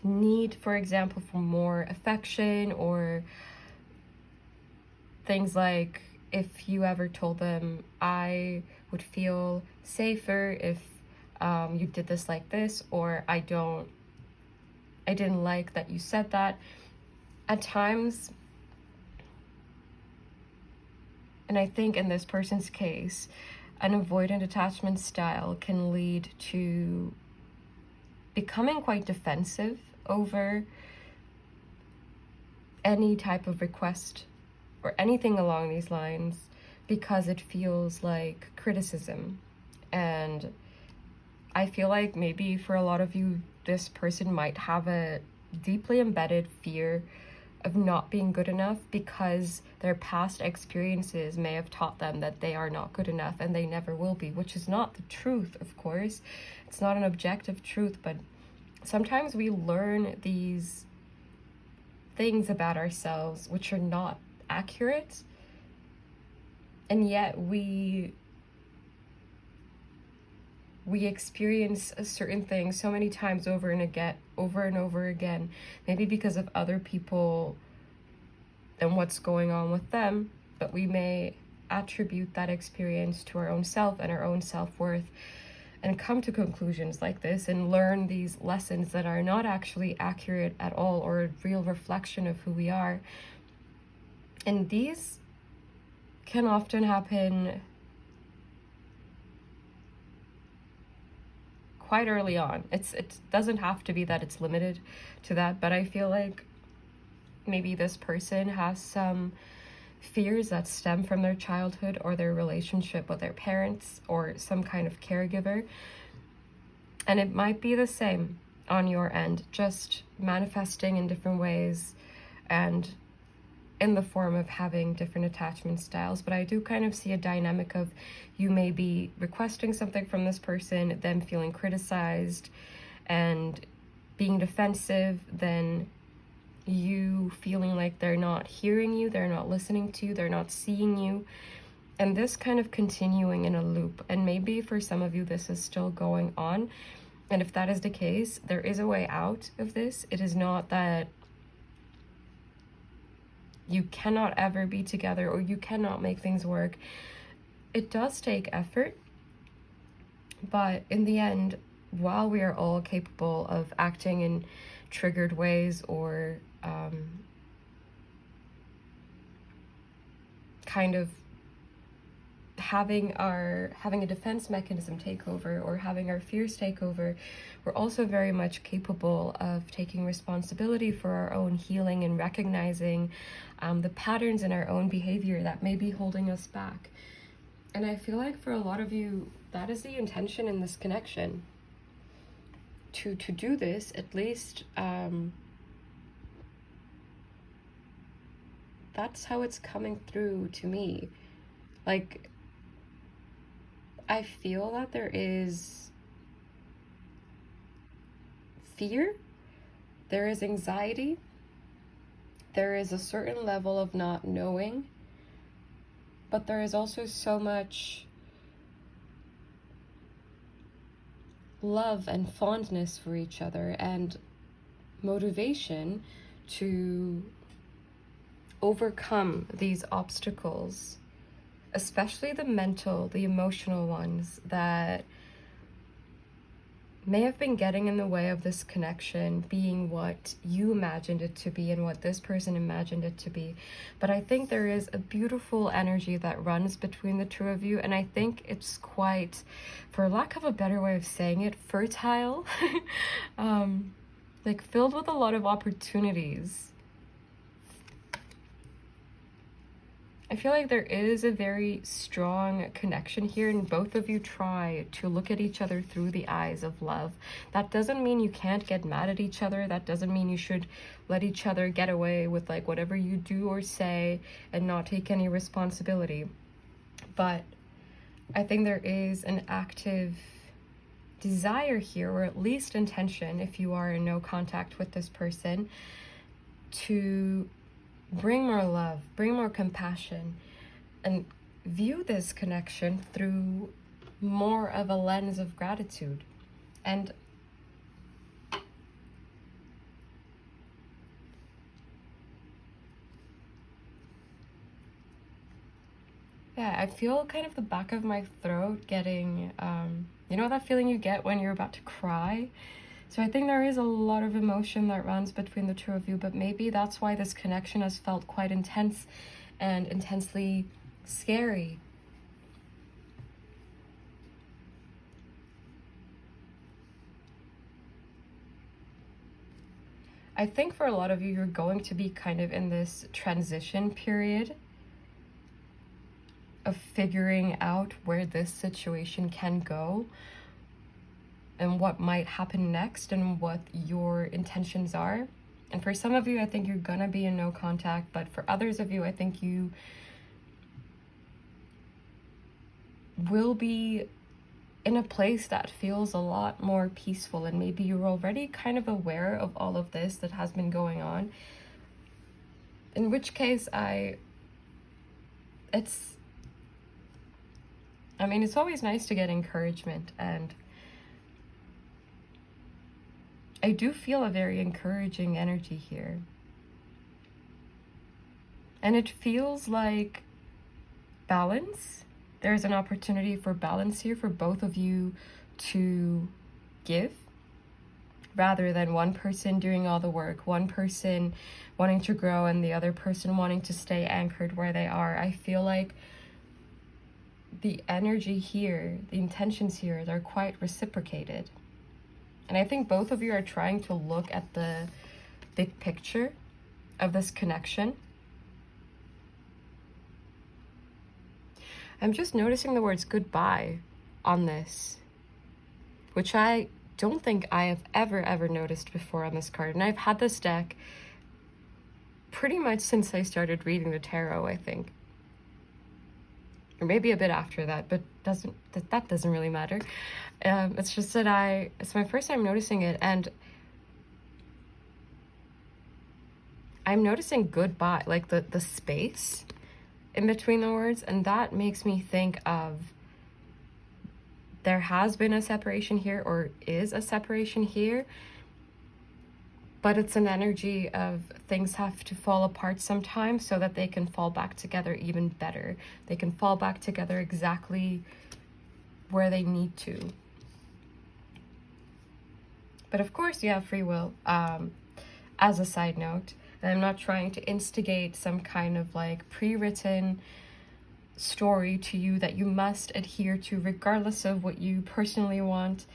need, for example, for more affection, or things like, if you ever told them, I would feel safer if you did this like this, or I didn't like that you said that. At times, and I think in this person's case, an avoidant attachment style can lead to becoming quite defensive over any type of request or anything along these lines, because it feels like criticism. And I feel like maybe for a lot of you, this person might have a deeply embedded fear of not being good enough, because their past experiences may have taught them that they are not good enough and they never will be, which is not the truth, of course. It's not an objective truth, but sometimes we learn these things about ourselves which are not accurate, and yet we experience a certain thing so many times over and over again, maybe because of other people and what's going on with them, but we may attribute that experience to our own self and our own self-worth, and come to conclusions like this and learn these lessons that are not actually accurate at all, or a real reflection of who we are. And these can often happen quite early on. It doesn't have to be that it's limited to that, but I feel like maybe this person has some fears that stem from their childhood or their relationship with their parents or some kind of caregiver. And it might be the same on your end, just manifesting in different ways and in the form of having different attachment styles. But I do kind of see a dynamic of you may be requesting something from this person, them feeling criticized and being defensive, then you feeling like they're not hearing you, they're not listening to you, they're not seeing you, and this kind of continuing in a loop. And maybe for some of you this is still going on, and if that is the case, there is a way out of this. It is not that you cannot ever be together or you cannot make things work. It does take effort, but in the end, while we are all capable of acting in triggered ways or kind of having a defense mechanism take over, or having our fears take over, we're also very much capable of taking responsibility for our own healing and recognizing the patterns in our own behavior that may be holding us back. And I feel like for a lot of you, that is the intention in this connection. To do this, at least that's how it's coming through to me. Like, I feel that there is fear, there is anxiety, there is a certain level of not knowing, but there is also so much love and fondness for each other and motivation to overcome these obstacles, especially the mental, the emotional ones that may have been getting in the way of this connection being what you imagined it to be and what this person imagined it to be. But I think there is a beautiful energy that runs between the two of you, and I think it's quite, for lack of a better way of saying it, fertile. Like filled with a lot of opportunities. I feel like there is a very strong connection here, and both of you try to look at each other through the eyes of love. That doesn't mean you can't get mad at each other. That doesn't mean you should let each other get away with like whatever you do or say and not take any responsibility. But I think there is an active desire here, or at least intention, if you are in no contact with this person, to bring more love, bring more compassion, and view this connection through more of a lens of gratitude. And yeah, I feel kind of the back of my throat getting, you know that feeling you get when you're about to cry? So I think there is a lot of emotion that runs between the two of you, but maybe that's why this connection has felt quite intense and intensely scary. I think for a lot of you, you're going to be kind of in this transition period of figuring out where this situation can go and what might happen next and what your intentions are. And for some of you, I think you're gonna be in no contact, but for others of you, I think you will be in a place that feels a lot more peaceful, and maybe you're already kind of aware of all of this that has been going on. In which case, it's always nice to get encouragement, and I do feel a very encouraging energy here. And it feels like balance. There's an opportunity for balance here for both of you to give, rather than one person doing all the work, one person wanting to grow and the other person wanting to stay anchored where they are. I feel like the energy here, the intentions here, they're quite reciprocated. And I think both of you are trying to look at the big picture of this connection. I'm just noticing the words goodbye on this, which I don't think I have ever noticed before on this card. And I've had this deck pretty much since I started reading the tarot, I think. Or maybe a bit after that, but that doesn't really matter. It's just that it's my first time noticing it, and I'm noticing goodbye, like the space in between the words, and that makes me think of there has been a separation here, or is a separation here, but it's an energy of things have to fall apart sometimes so that they can fall back together even better. They can fall back together exactly where they need to. But of course you have free will, as a side note. And I'm not trying to instigate some kind of like pre-written story to you that you must adhere to regardless of what you personally want.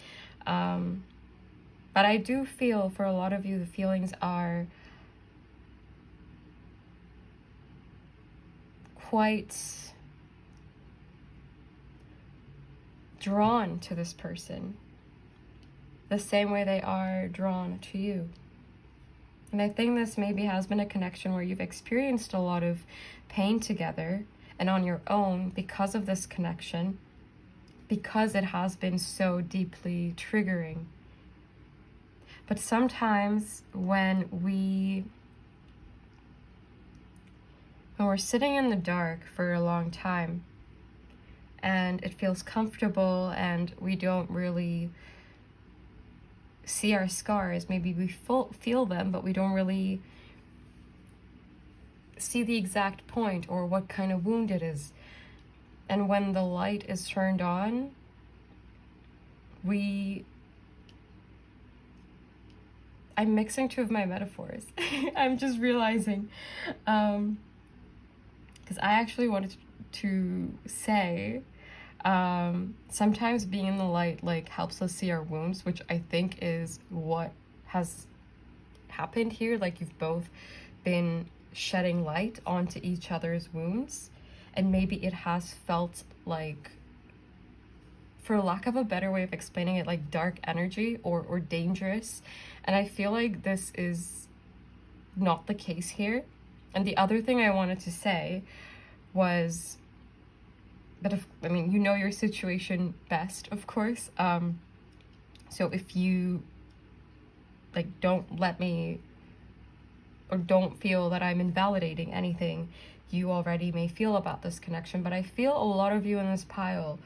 But I do feel for a lot of you, the feelings are quite drawn to this person, the same way they are drawn to you. And I think this maybe has been a connection where you've experienced a lot of pain together and on your own because of this connection, because it has been so deeply triggering. But sometimes when we're sitting in the dark for a long time and it feels comfortable and we don't really see our scars, maybe we feel them, but we don't really see the exact point or what kind of wound it is. And when the light is turned on, I'm mixing two of my metaphors. I'm just realizing, because I actually wanted to say, sometimes being in the light like helps us see our wounds, which I think is what has happened here. Like you've both been shedding light onto each other's wounds, and maybe it has felt like, for lack of a better way of explaining it, like dark energy or dangerous. And I feel like this is not the case here. And the other thing I wanted to say was, but if, I mean, you know your situation best, of course. So if you like don't let me, or don't feel that I'm invalidating anything you already may feel about this connection, but I feel a lot of you in this pile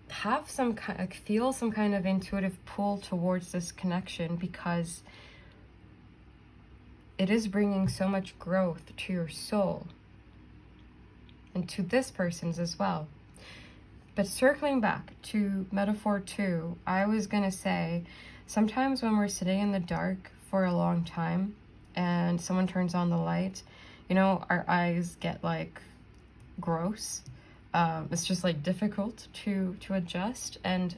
have some kind, like, feel some kind of intuitive pull towards this connection, because it is bringing so much growth to your soul and to this person's as well. But circling back to metaphor 2, I was gonna say, sometimes when we're sitting in the dark for a long time and someone turns on the light, you know, our eyes get like gross. It's just like difficult to adjust, and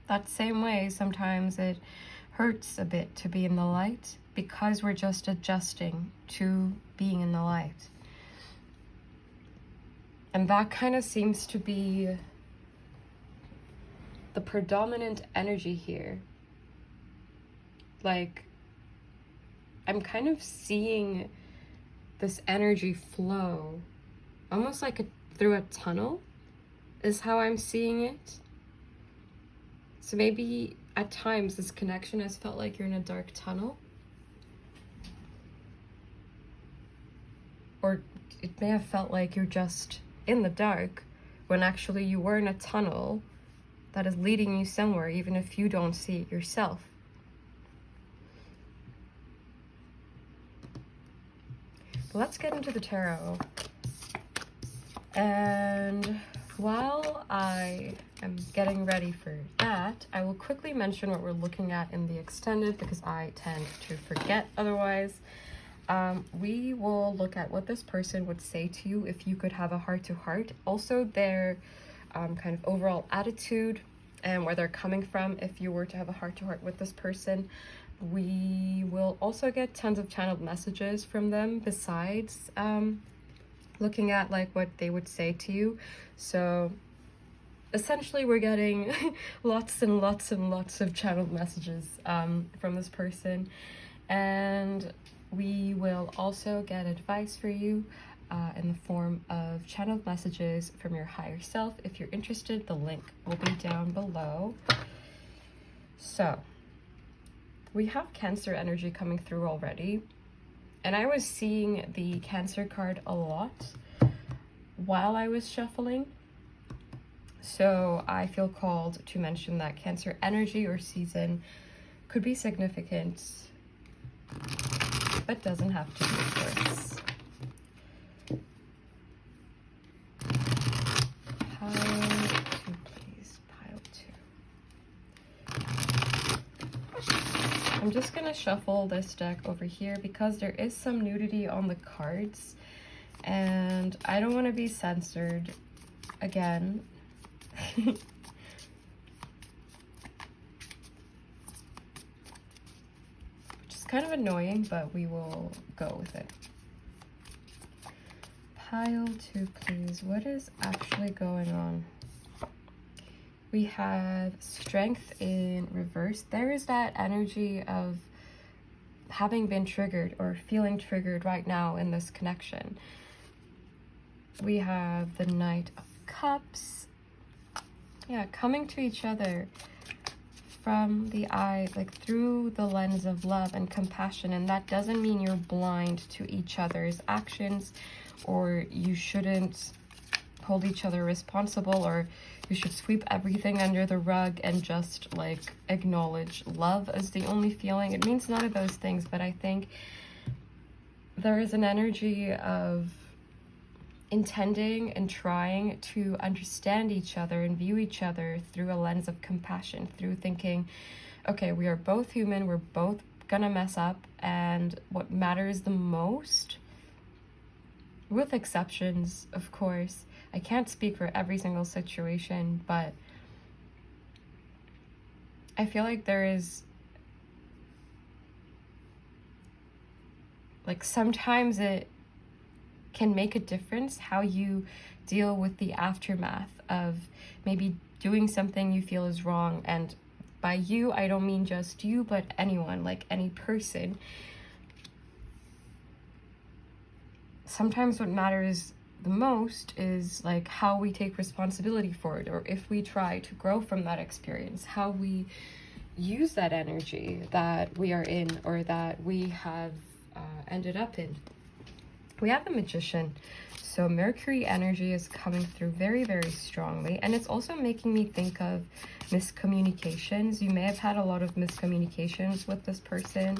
that same way sometimes it hurts a bit to be in the light, because we're just adjusting to being in the light. And that kind of seems to be the predominant energy here. Like, I'm kind of seeing this energy flow almost like through a tunnel is how I'm seeing it. So maybe at times this connection has felt like you're in a dark tunnel, or it may have felt like you're just in the dark when actually you were in a tunnel that is leading you somewhere, even if you don't see it yourself. But let's get into the tarot. And while I am getting ready for that, I will quickly mention what we're looking at in the extended, because I tend to forget otherwise. We will look at what this person would say to you if you could have a heart-to-heart. Also their kind of overall attitude and where they're coming from if you were to have a heart-to-heart with this person. We will also get tons of channeled messages from them besides looking at like what they would say to you. So essentially we're getting lots and lots and lots of channeled messages from this person. And we will also get advice for you in the form of channeled messages from your higher self. If you're interested, the link will be down below. So we have Cancer energy coming through already. And I was seeing the Cancer card a lot while I was shuffling. So I feel called to mention that Cancer energy or season could be significant, but doesn't have to be, of course. Pile 2, please. Pile 2. I'm just gonna shuffle this deck over here because there is some nudity on the cards, and I don't want to be censored again. Which is kind of annoying, but we will go with it. Pile 2, please. What is actually going on? We have Strength in reverse. There is that energy of having been triggered or feeling triggered right now in this connection. We have the Knight of Cups. Yeah, coming to each other from the eye, like through the lens of love and compassion. And that doesn't mean you're blind to each other's actions, or you shouldn't hold each other responsible, or you should sweep everything under the rug and just like acknowledge love as the only feeling. It means none of those things, but I think there is an energy of intending and trying to understand each other and view each other through a lens of compassion, through thinking, okay, we are both human, we're both gonna mess up, and what matters the most, with exceptions, of course, I can't speak for every single situation, but I feel like there is Like sometimes it can make a difference how you deal with the aftermath of maybe doing something you feel is wrong. And by you, I don't mean just you, but anyone, like any person. Sometimes what matters the most is like how we take responsibility for it, or if we try to grow from that experience, how we use that energy that we are in or that we have ended up in. We have the Magician. So Mercury energy is coming through very, very strongly. And it's also making me think of miscommunications. You may have had a lot of miscommunications with this person.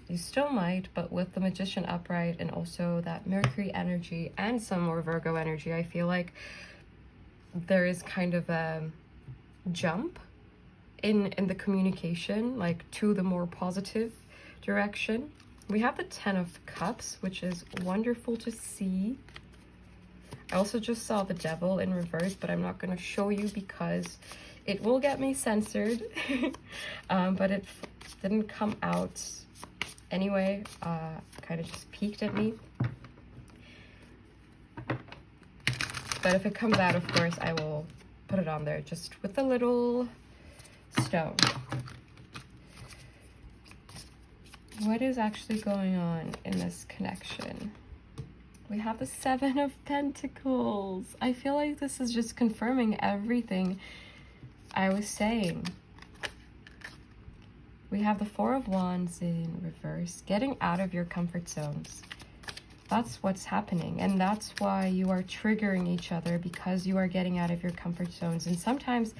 You still might, but with the Magician upright and also that Mercury energy and some more Virgo energy, I feel like there is kind of a jump in the communication, like to the more positive direction. We have the 10 of Cups, which is wonderful to see. I also just saw the Devil in reverse, but I'm not going to show you because it will get me censored. But it didn't come out anyway. Kind of just peeked at me. But if it comes out, of course, I will put it on there just with a little stone. What is actually going on in this connection? We have the 7 of Pentacles. I feel like this is just confirming everything I was saying. We have the 4 of Wands in reverse. Getting out of your comfort zones. That's what's happening. And that's why you are triggering each other, because you are getting out of your comfort zones. And sometimes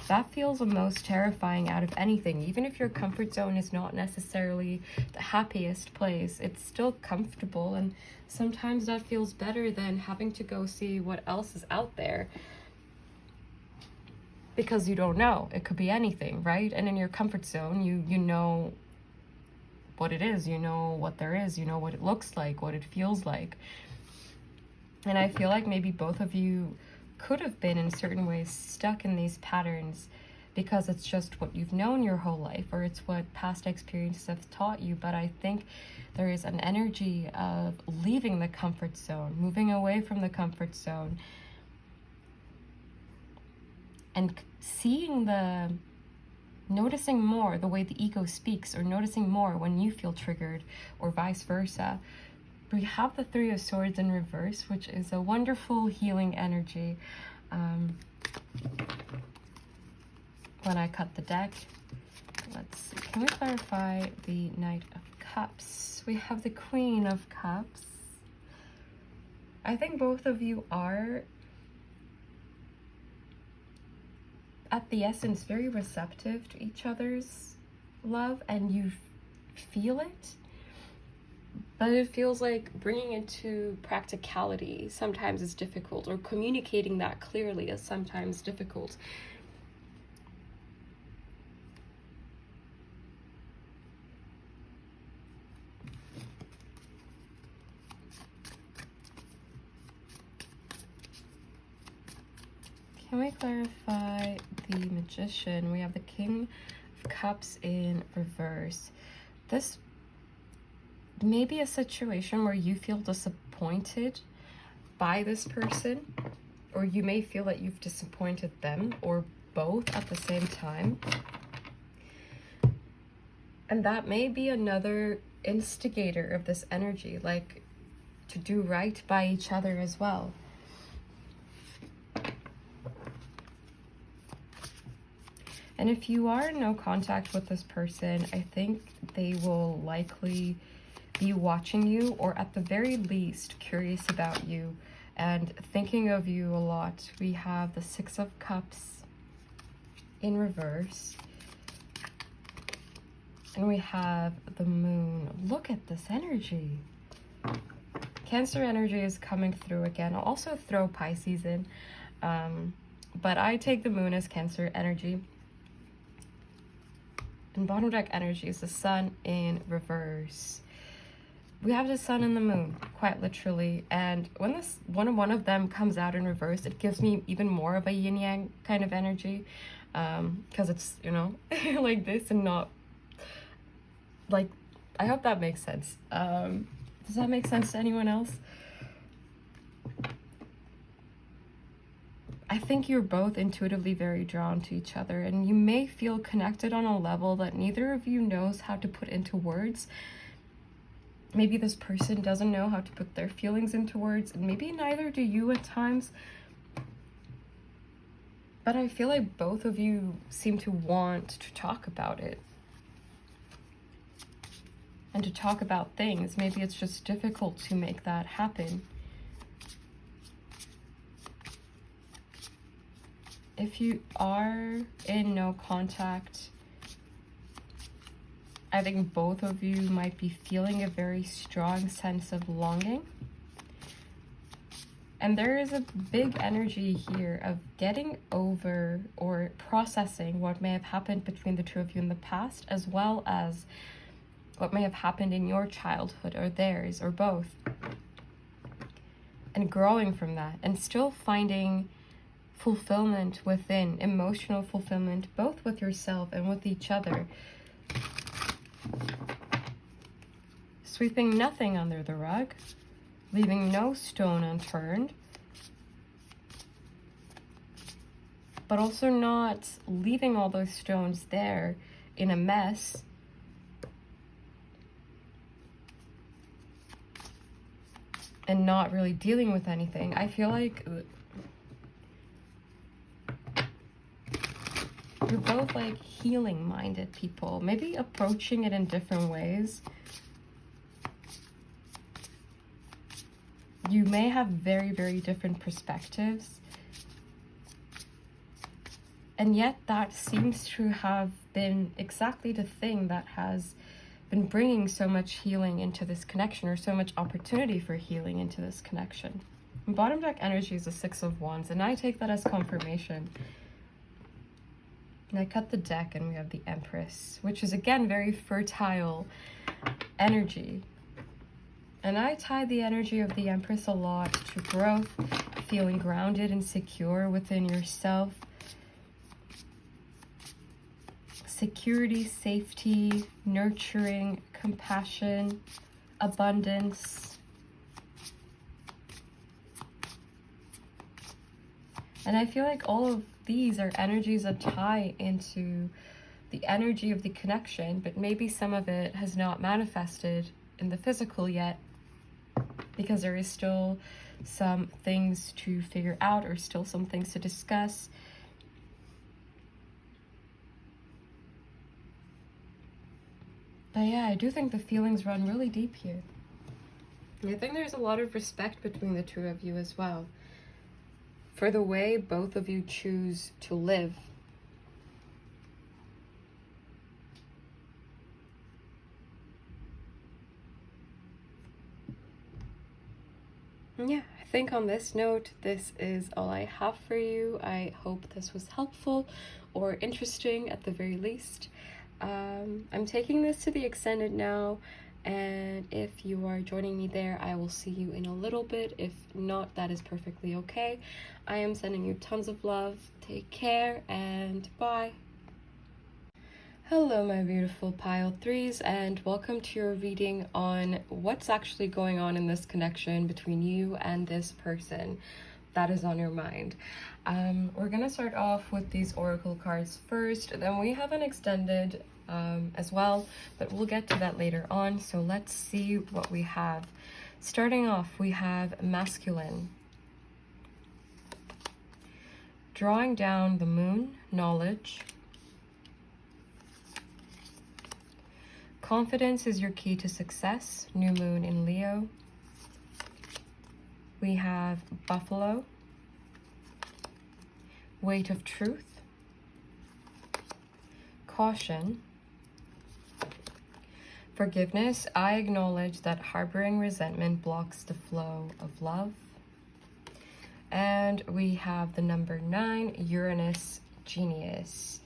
that feels the most terrifying out of anything. Even if your comfort zone is not necessarily the happiest place, it's still comfortable. And sometimes that feels better than having to go see what else is out there. Because you don't know. It could be anything, right? And in your comfort zone, you know what it is, you know what there is, you know what it looks like, what it feels like. And I feel like maybe both of you could have been in certain ways stuck in these patterns because it's just what you've known your whole life, or it's what past experiences have taught you. But I think there is an energy of leaving the comfort zone, moving away from the comfort zone, and noticing more the way the ego speaks, or noticing more when you feel triggered, or vice versa. We have the 3 of Swords in reverse, which is a wonderful healing energy. When I cut the deck, let's see, can we clarify the Knight of Cups? We have the Queen of Cups. I think both of you are at the essence very receptive to each other's love, and you feel it, but it feels like bringing it to practicality sometimes is difficult, or communicating that clearly is sometimes difficult. Can we clarify the Magician? We have the King of Cups in reverse. This may be a situation where you feel disappointed by this person, or you may feel that you've disappointed them, or both at the same time. And that may be another instigator of this energy, like to do right by each other as well. And if you are in no contact with this person, I think they will likely be watching you, or at the very least curious about you and thinking of you a lot. We have the 6 of Cups in reverse. And we have the Moon. Look at this energy. Cancer energy is coming through again. I'll also throw Pisces in. But I take the Moon as Cancer energy. And bottom deck energy is the Sun in reverse. We have the Sun and the Moon, quite literally. And when one of them comes out in reverse, it gives me even more of a yin yang kind of energy. Because it's, you know, like this, and not like I hope that makes sense. Does that make sense to anyone else? I think you're both intuitively very drawn to each other, and you may feel connected on a level that neither of you knows how to put into words. Maybe this person doesn't know how to put their feelings into words, and maybe neither do you at times. But I feel like both of you seem to want to talk about it. And to talk about things. Maybe it's just difficult to make that happen. If you are in no contact, I think both of you might be feeling a very strong sense of longing. And there is a big energy here of getting over or processing what may have happened between the two of you in the past, as well as what may have happened in your childhood or theirs or both. And growing from that and still finding fulfillment within, emotional fulfillment, both with yourself and with each other. Sweeping nothing under the rug, leaving no stone unturned, but also not leaving all those stones there in a mess. And not really dealing with anything. I feel like you're both like healing minded people, maybe approaching it in different ways. You may have very, very different perspectives. And yet that seems to have been exactly the thing that has been bringing so much healing into this connection, or so much opportunity for healing into this connection. And bottom deck energy is the Six of Wands, and I take that as confirmation. And I cut the deck and we have the Empress, which is again very fertile energy. And I tie the energy of the Empress a lot to growth, feeling grounded and secure within yourself. Security, safety, nurturing, compassion, abundance. And I feel like all of these are energies that tie into the energy of the connection, but maybe some of it has not manifested in the physical yet, because there is still some things to figure out, or still some things to discuss. But yeah, I do think the feelings run really deep here. And I think there's a lot of respect between the two of you as well, for the way both of you choose to live. Yeah, I think on this note, this is all I have for you. I hope this was helpful or interesting at the very least. I'm taking this to the extended now, and if you are joining me there, I will see you in a little bit. If not, that is perfectly okay. I am sending you tons of love. Take care, and bye. Hello, my beautiful pile threes, and welcome to your reading on what's actually going on in this connection between you and this person that is on your mind. We're gonna start off with these oracle cards first, then we have an extended as well, but we'll get to that later on. So let's see what we have. Starting off, we have masculine. Drawing down the moon, knowledge. Confidence is your key to success, new moon in Leo. We have buffalo. Weight of truth. Caution. Forgiveness. I acknowledge that harboring resentment blocks the flow of love. And we have the number 9, Uranus, genius.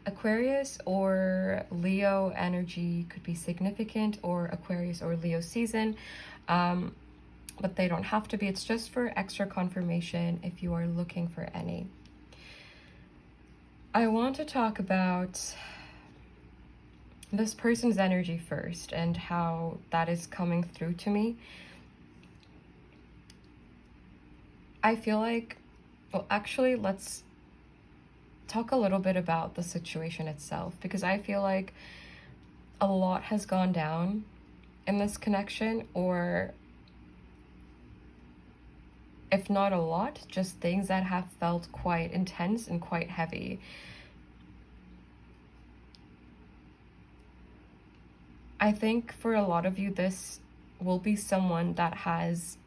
Aquarius or Leo energy could be significant, or Aquarius or Leo season, but they don't have to be. It's just for extra confirmation if you are looking for any. I want to talk about this person's energy first and how that is coming through to me. I feel like, well, actually, let's talk a little bit about the situation itself, because I feel like a lot has gone down in this connection, or if not a lot, just things that have felt quite intense and quite heavy. I think for a lot of you, this will be someone that has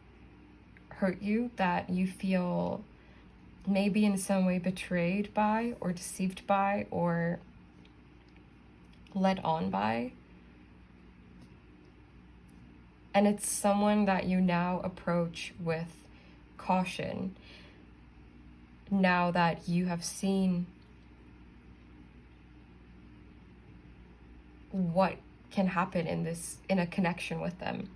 hurt you, that you feel maybe in some way betrayed by, or deceived by, or led on by. And it's someone that you now approach with caution, now that you have seen what can happen in a connection with them.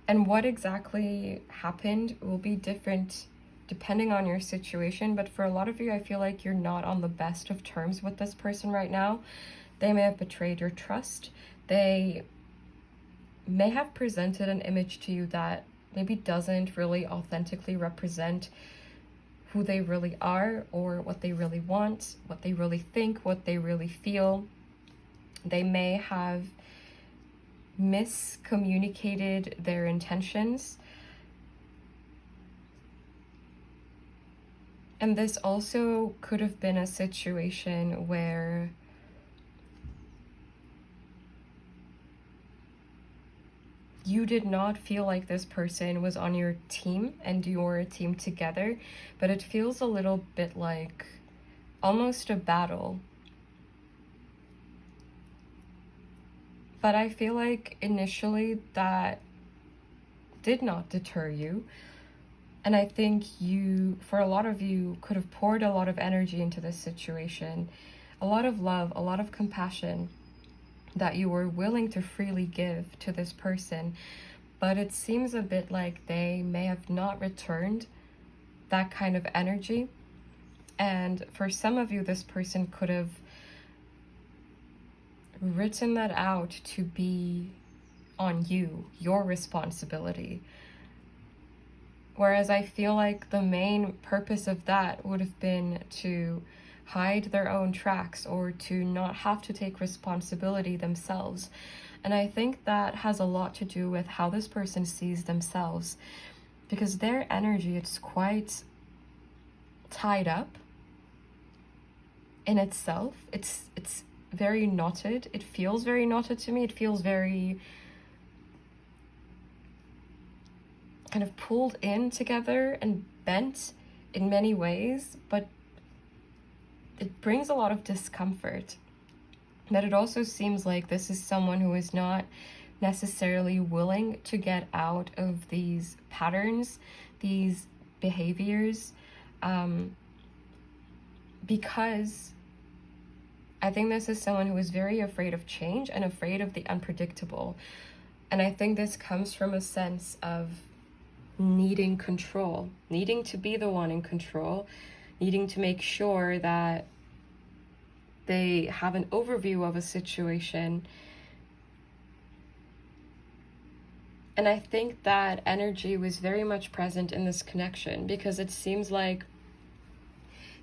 And what exactly happened will be different depending on your situation, but for a lot of you, I feel like you're not on the best of terms with this person right now. They may have betrayed your trust. They may have presented an image to you that maybe doesn't really authentically represent who they really are, or what they really want, what they really think, what they really feel. They may have miscommunicated their intentions. And this also could have been a situation where you did not feel like this person was on your team and you're a team together, but it feels a little bit like almost a battle. But I feel like initially that did not deter you. And I think you, for a lot of you, could have poured a lot of energy into this situation, a lot of love, a lot of compassion that you were willing to freely give to this person. But it seems a bit like they may have not returned that kind of energy. And for some of you, this person could have written that out to be on you, your responsibility. Whereas I feel like the main purpose of that would have been to hide their own tracks, or to not have to take responsibility themselves. And I think that has a lot to do with how this person sees themselves, because their energy, it's quite tied up in itself. It's very knotted. It feels very knotted to me. It feels very kind of pulled in together and bent in many ways, but it brings a lot of discomfort. That it also seems like this is someone who is not necessarily willing to get out of these patterns, these behaviors, because I think this is someone who is very afraid of change and afraid of the unpredictable. And I think this comes from a sense of needing control, needing to be the one in control, needing to make sure that they have an overview of a situation. And I think that energy was very much present in this connection, because it seems like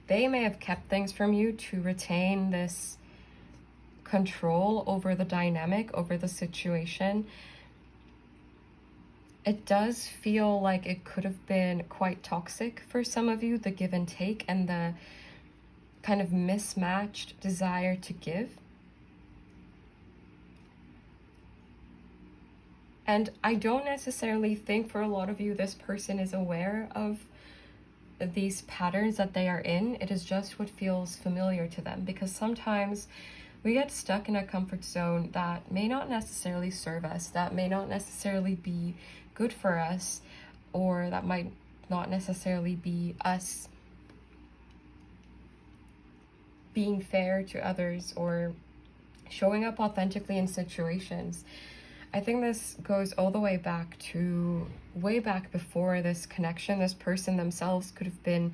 they may have kept things from you to retain this control over the dynamic, over the situation. It does feel like it could have been quite toxic for some of you, the give and take and the kind of mismatched desire to give. And I don't necessarily think for a lot of you this person is aware of these patterns that they are in. It is just what feels familiar to them, because sometimes we get stuck in a comfort zone that may not necessarily serve us, that may not necessarily be good for us, or that might not necessarily be us being fair to others or showing up authentically in situations. I think this goes all the way back to way back before this connection. This person themselves could have been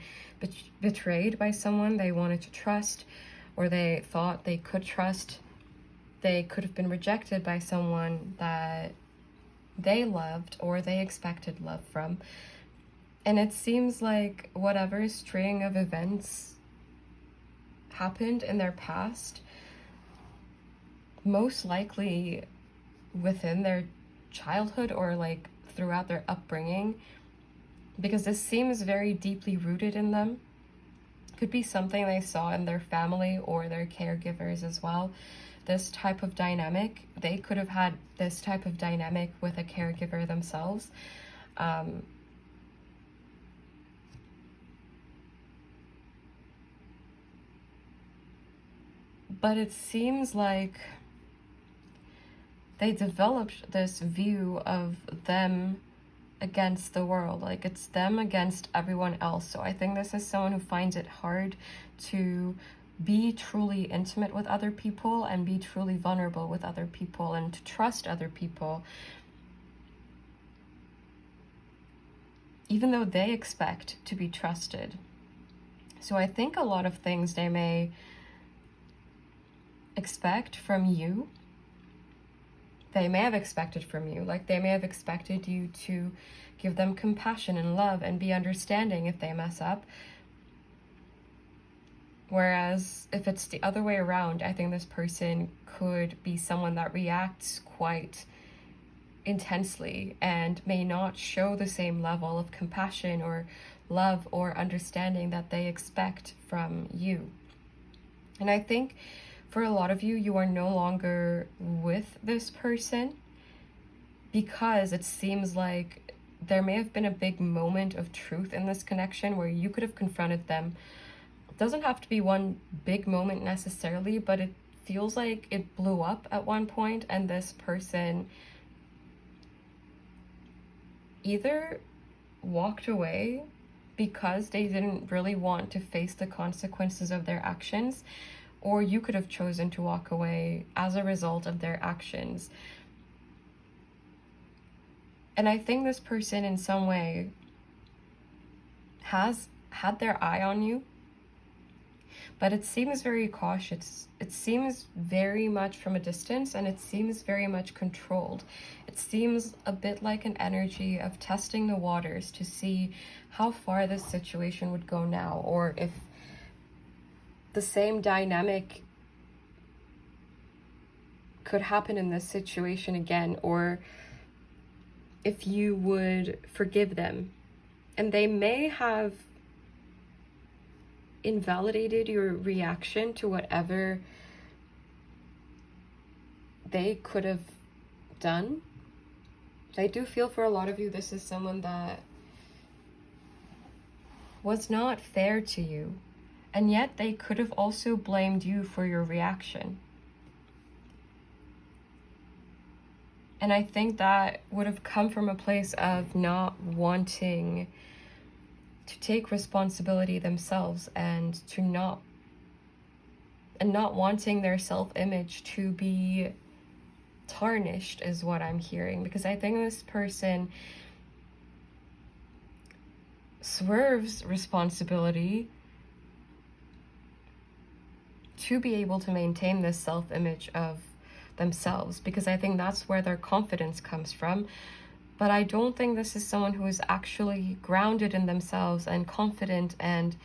betrayed by someone they wanted to trust, or they thought they could trust. they could have been rejected by someone that they loved or they expected love from. And it seems like whatever string of events happened in their past, most likely within their childhood or like throughout their upbringing, because this seems very deeply rooted in them. Could be something they saw in their family or their caregivers as well. This type of dynamic, they could have had this type of dynamic with a caregiver themselves. But it seems like they developed this view of them against the world, like it's them against everyone else. So I think this is someone who finds it hard to be truly intimate with other people and be truly vulnerable with other people and to trust other people, even though they expect to be trusted. So I think a lot of things they may expect from you, they may have expected from you. Like they may have expected you to give them compassion and love and be understanding if they mess up. Whereas if it's the other way around, I think this person could be someone that reacts quite intensely and may not show the same level of compassion or love or understanding that they expect from you. And I think for a lot of you, you are no longer with this person because it seems like there may have been a big moment of truth in this connection where you could have confronted them. It doesn't have to be one big moment necessarily, but it feels like it blew up at one point and this person either walked away because they didn't really want to face the consequences of their actions, or you could have chosen to walk away as a result of their actions. And I think this person in some way has had their eye on you, but it seems very cautious. It seems very much from a distance, and it seems very much controlled. It seems a bit like an energy of testing the waters to see how far this situation would go now, or if the same dynamic could happen in this situation again, or if you would forgive them. And they may have invalidated your reaction to whatever they could have done. I do feel for a lot of you, this is someone that was not fair to you. And yet they could have also blamed you for your reaction. And I think that would have come from a place of not wanting to take responsibility themselves and not wanting their self-image to be tarnished is what I'm hearing. Because I think this person swerves responsibility to be able to maintain this self-image of themselves, because I think that's where their confidence comes from. But I don't think this is someone who is actually grounded in themselves and confident and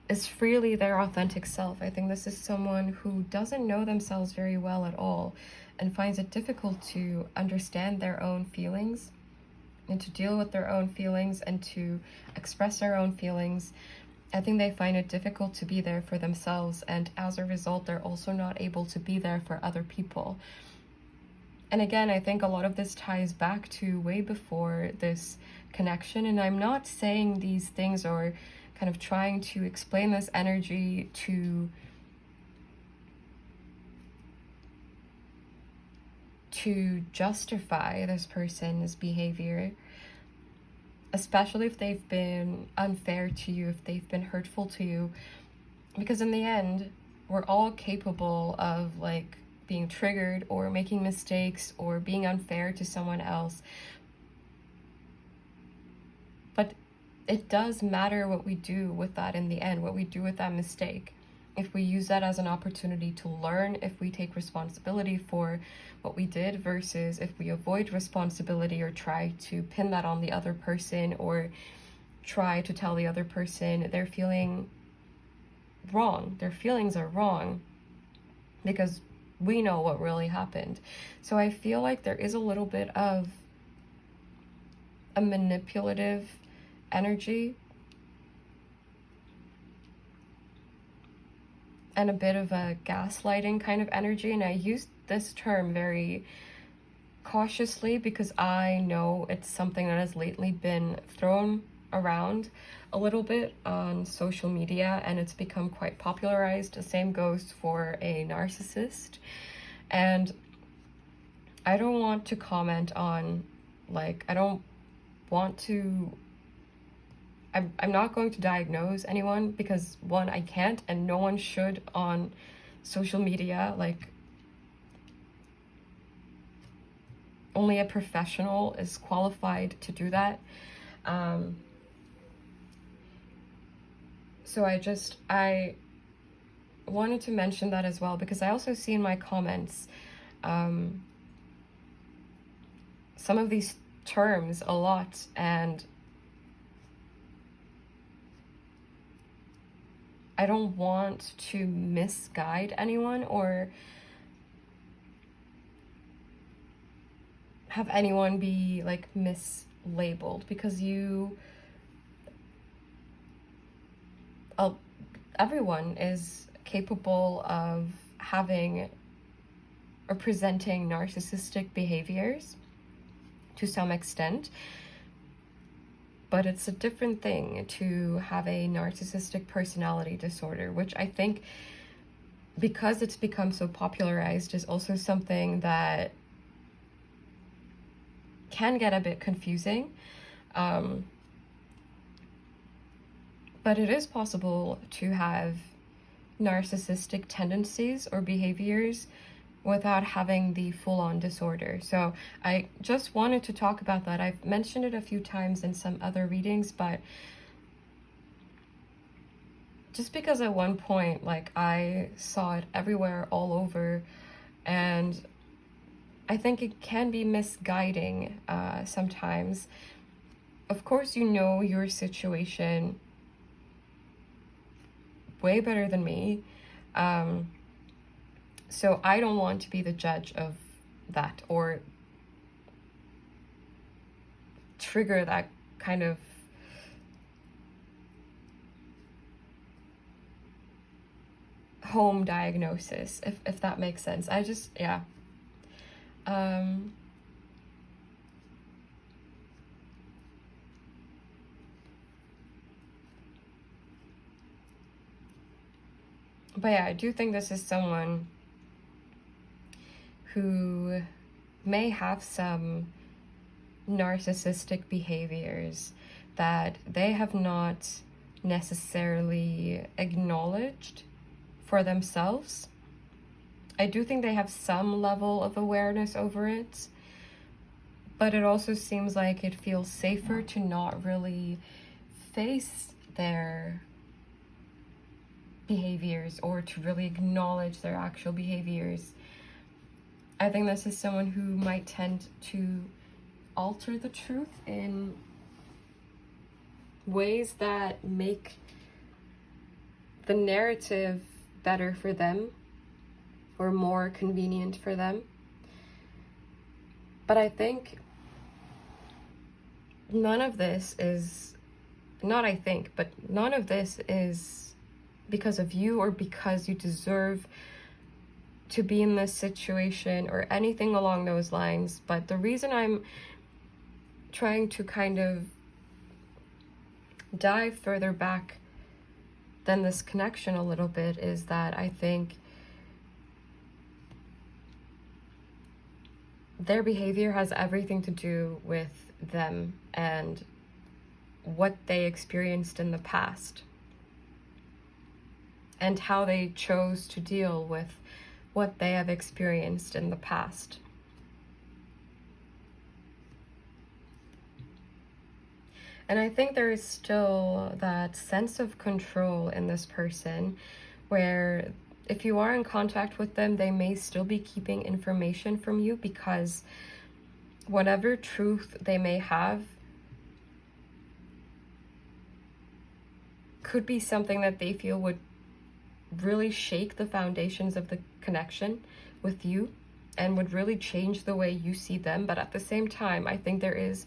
is freely their authentic self. I think this is someone who doesn't know themselves very well at all and finds it difficult to understand their own feelings and to deal with their own feelings and to express their own feelings. I think they find it difficult to be there for themselves, and as a result, they're also not able to be there for other people. And again, I think a lot of this ties back to way before this connection, and I'm not saying these things or kind of trying to explain this energy to justify this person's behavior, especially if they've been unfair to you, if they've been hurtful to you, because in the end, we're all capable of like being triggered or making mistakes or being unfair to someone else. But it does matter what we do with that in the end, what we do with that mistake. if we use that as an opportunity to learn, if we take responsibility for what we did, versus if we avoid responsibility or try to pin that on the other person, or try to tell the other person they're feeling wrong. Their feelings are wrong because we know what really happened. So I feel like there is a little bit of a manipulative energy and a bit of a gaslighting kind of energy. And I use this term very cautiously because I know it's something that has lately been thrown around a little bit on social media, and it's become quite popularized. The same goes for a narcissist. And I don't want to comment on, like, I don't want to, I'm not going to diagnose anyone, because one, I can't, and no one should on social media. Like, only a professional is qualified to do that. So I wanted to mention that as well, because I also see in my comments some of these terms a lot, and I don't want to misguide anyone or have anyone be like mislabeled, because everyone is capable of having or presenting narcissistic behaviors to some extent, but it's a different thing to have a narcissistic personality disorder, which I think, because it's become so popularized, is also something that can get a bit confusing. But it is possible to have narcissistic tendencies or behaviors without having the full-on disorder. So I just wanted to talk about that. I've mentioned it a few times in some other readings, but just because at one point, like, I saw it everywhere, all over, and I think it can be misguiding sometimes. Of course, you know your situation way better than me. So I don't want to be the judge of that or trigger that kind of home diagnosis, if that makes sense. I just, yeah. But yeah, I do think this is someone who may have some narcissistic behaviors that they have not necessarily acknowledged for themselves. I do think they have some level of awareness over it, but it also seems like it feels safer to not really face their behaviors or to really acknowledge their actual behaviors. I think this is someone who might tend to alter the truth in ways that make the narrative better for them or more convenient for them. But I think none of this is because of you or because you deserve to be in this situation or anything along those lines. But the reason I'm trying to kind of dive further back than this connection a little bit is that I think their behavior has everything to do with them and what they experienced in the past and how they chose to deal with what they have experienced in the past. And I think there is still that sense of control in this person, where if you are in contact with them, they may still be keeping information from you, because whatever truth they may have could be something that they feel would really shake the foundations of the connection with you and would really change the way you see them. But at the same time, I think there is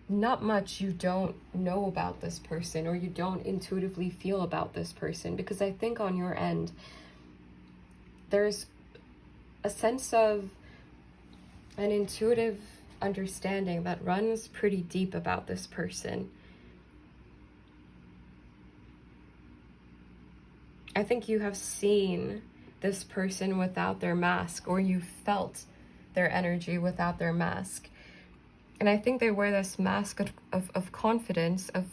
not much you don't know about this person, or you don't intuitively feel about this person, because I think on your end there's a sense of an intuitive understanding that runs pretty deep about this person. I think you have seen this person without their mask, or you felt their energy without their mask. And I think they wear this mask of confidence, of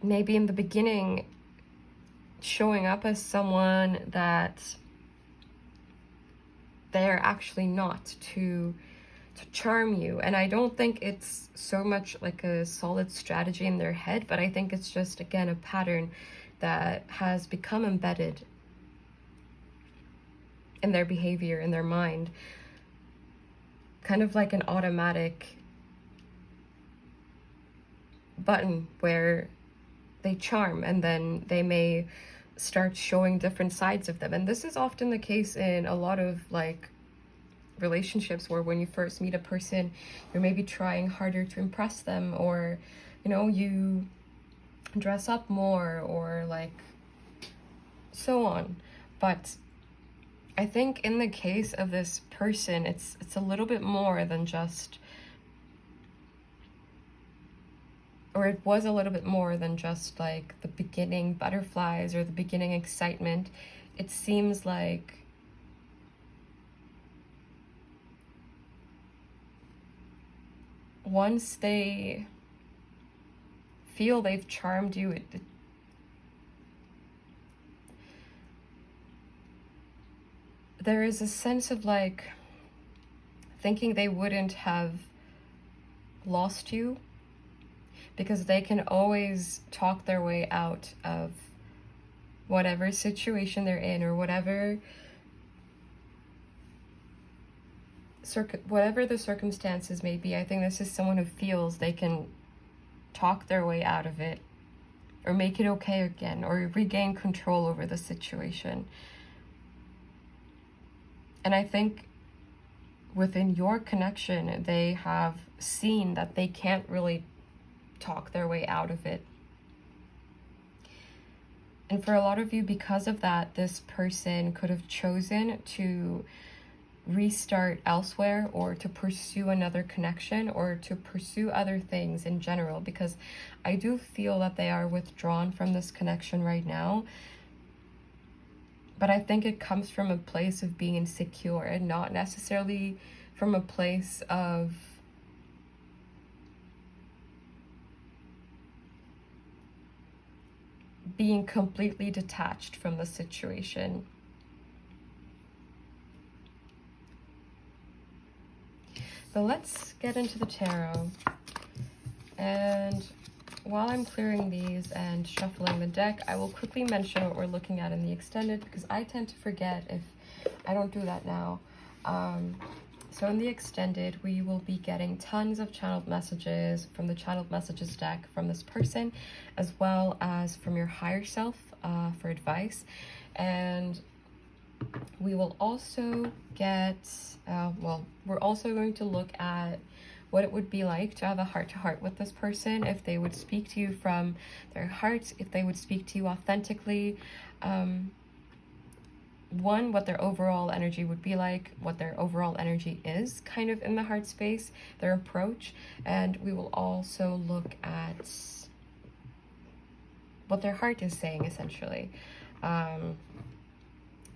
maybe in the beginning showing up as someone that they're actually not, to charm you. And I don't think it's so much like a solid strategy in their head, but I think it's just, again, a pattern that has become embedded in their behavior, in their mind, kind of like an automatic button where they charm, and then they may start showing different sides of them. And this is often the case in a lot of like relationships, where when you first meet a person, you're maybe trying harder to impress them, or you know, you dress up more, or like so on. But I think in the case of this person, it's a little bit more than just, or it was a little bit more than just like the beginning butterflies or the beginning excitement. It seems like once they feel they've charmed you, there is a sense of like thinking they wouldn't have lost you, because they can always talk their way out of whatever situation they're in, or whatever the circumstances may be. I think this is someone who feels they can talk their way out of it, or make it okay again, or regain control over the situation. And I think within your connection, they have seen that they can't really talk their way out of it. And for a lot of you, because of that, this person could have chosen to restart elsewhere, or to pursue another connection, or to pursue other things in general, because I do feel that they are withdrawn from this connection right now. But I think it comes from a place of being insecure, and not necessarily from a place of being completely detached from the situation. So let's get into the tarot. And while I'm clearing these and shuffling the deck, I will quickly mention what we're looking at in the extended, because I tend to forget if I don't do that now. So in the extended, we will be getting tons of channeled messages from the channeled messages deck from this person, as well as from your higher self for advice. And we will also get, we're also going to look at what it would be like to have a heart-to-heart with this person, if they would speak to you from their heart, if they would speak to you authentically. One, what their overall energy would be like, what their overall energy is kind of in the heart space, their approach. And we will also look at what their heart is saying, essentially.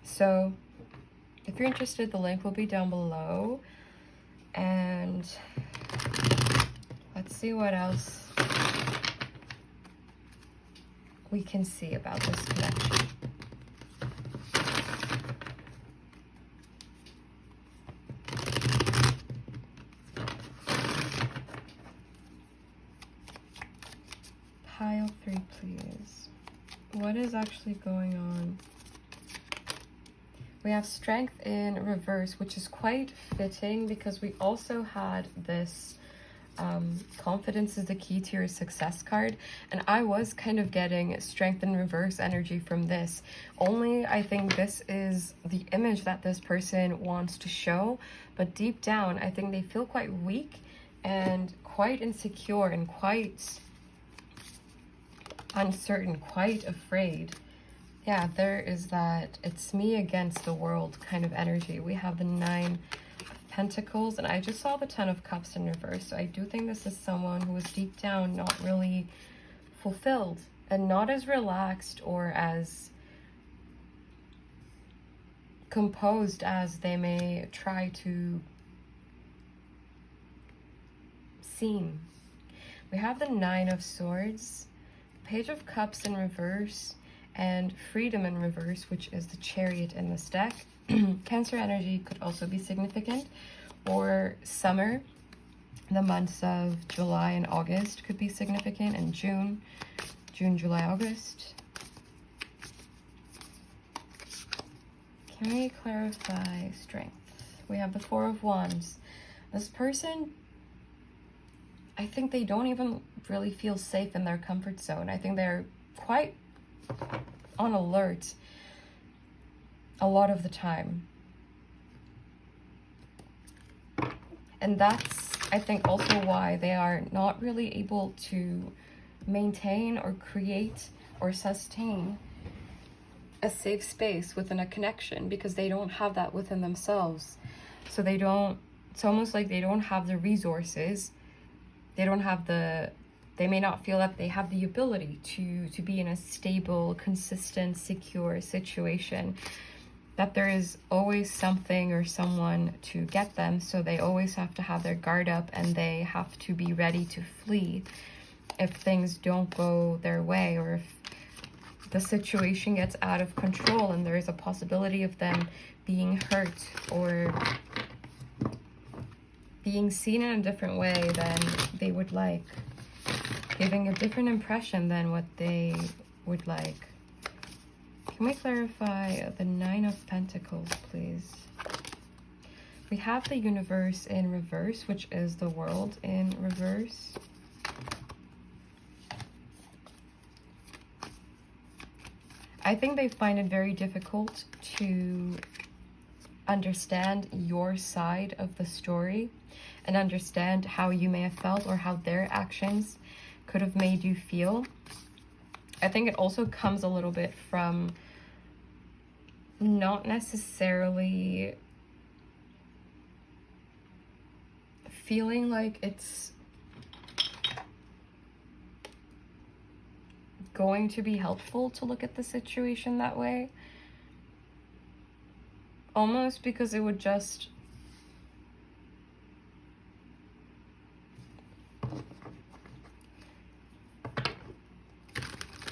So if you're interested, the link will be down below. And let's see what else we can see about this connection. what is actually going on? We have strength in reverse, which is quite fitting because we also had this confidence is the key to your success card, and I was kind of getting strength in reverse energy from this. Only I think this is the image that this person wants to show, but deep down I think they feel quite weak and quite insecure and quite uncertain, quite afraid. Yeah, there is that it's me against the world kind of energy. We have the 9 of Pentacles, and I just saw the 10 of Cups in reverse. So I do think this is someone who is deep down not really fulfilled and not as relaxed or as composed as they may try to seem. We have the 9 of Swords, Page of Cups in reverse, and Freedom in reverse, which is the Chariot in this deck. Cancer energy could also be significant, or summer. The months of July and August could be significant, and June, July, August. Can we clarify strength? We have the 4 of Wands. This person, I think they don't even really feel safe in their comfort zone. I think they're quite on alert a lot of the time. And that's, I think, also why they are not really able to maintain or create or sustain a safe space within a connection, because they don't have that within themselves. So they don't, it's almost like they don't have the resources. They don't have the, they may not feel that they have the ability to be in a stable, consistent, secure situation. That there is always something or someone to get them, so they always have to have their guard up, and they have to be ready to flee if things don't go their way, or if the situation gets out of control and there is a possibility of them being hurt or being seen in a different way than they would like, giving a different impression than what they would like. Can we clarify the 9 of Pentacles, please? We have the Universe in reverse, which is the World in reverse. I think they find it very difficult to understand your side of the story and understand how you may have felt or how their actions could have made you feel. I think it also comes a little bit from not necessarily feeling like it's going to be helpful to look at the situation that way. Almost because it would just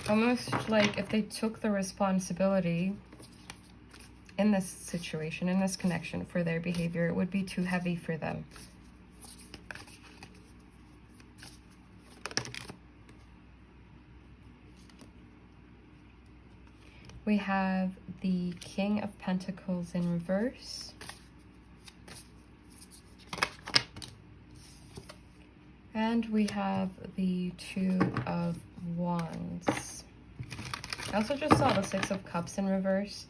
almost like if they took the responsibility in this situation, in this connection, for their behavior, it would be too heavy for them. We have the King of Pentacles in reverse. And we have the 2 of Wands. I also just saw the 6 of Cups in reverse.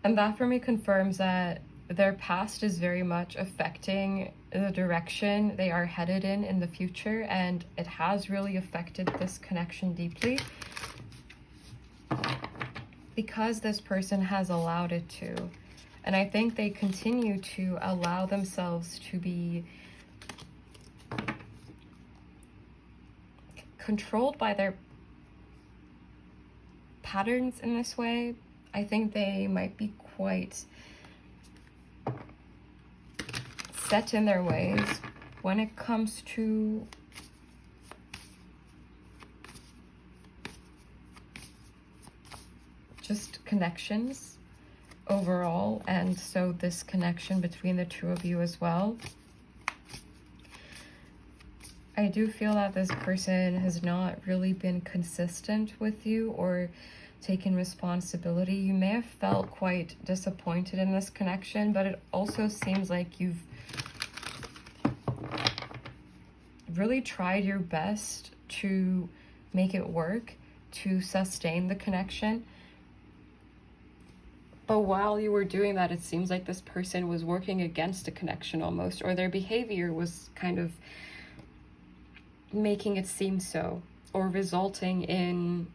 And that for me confirms that their past is very much affecting the direction they are headed in the future. And it has really affected this connection deeply, because this person has allowed it to. And I think they continue to allow themselves to be controlled by their patterns in this way. I think they might be quite set in their ways when it comes to just connections overall, and so this connection between the two of you as well. I do feel that this person has not really been consistent with you or taken responsibility. You may have felt quite disappointed in this connection, but it also seems like you've really tried your best to make it work, to sustain the connection. But while you were doing that, it seems like this person was working against the connection almost, or their behavior was kind of making it seem so, or resulting in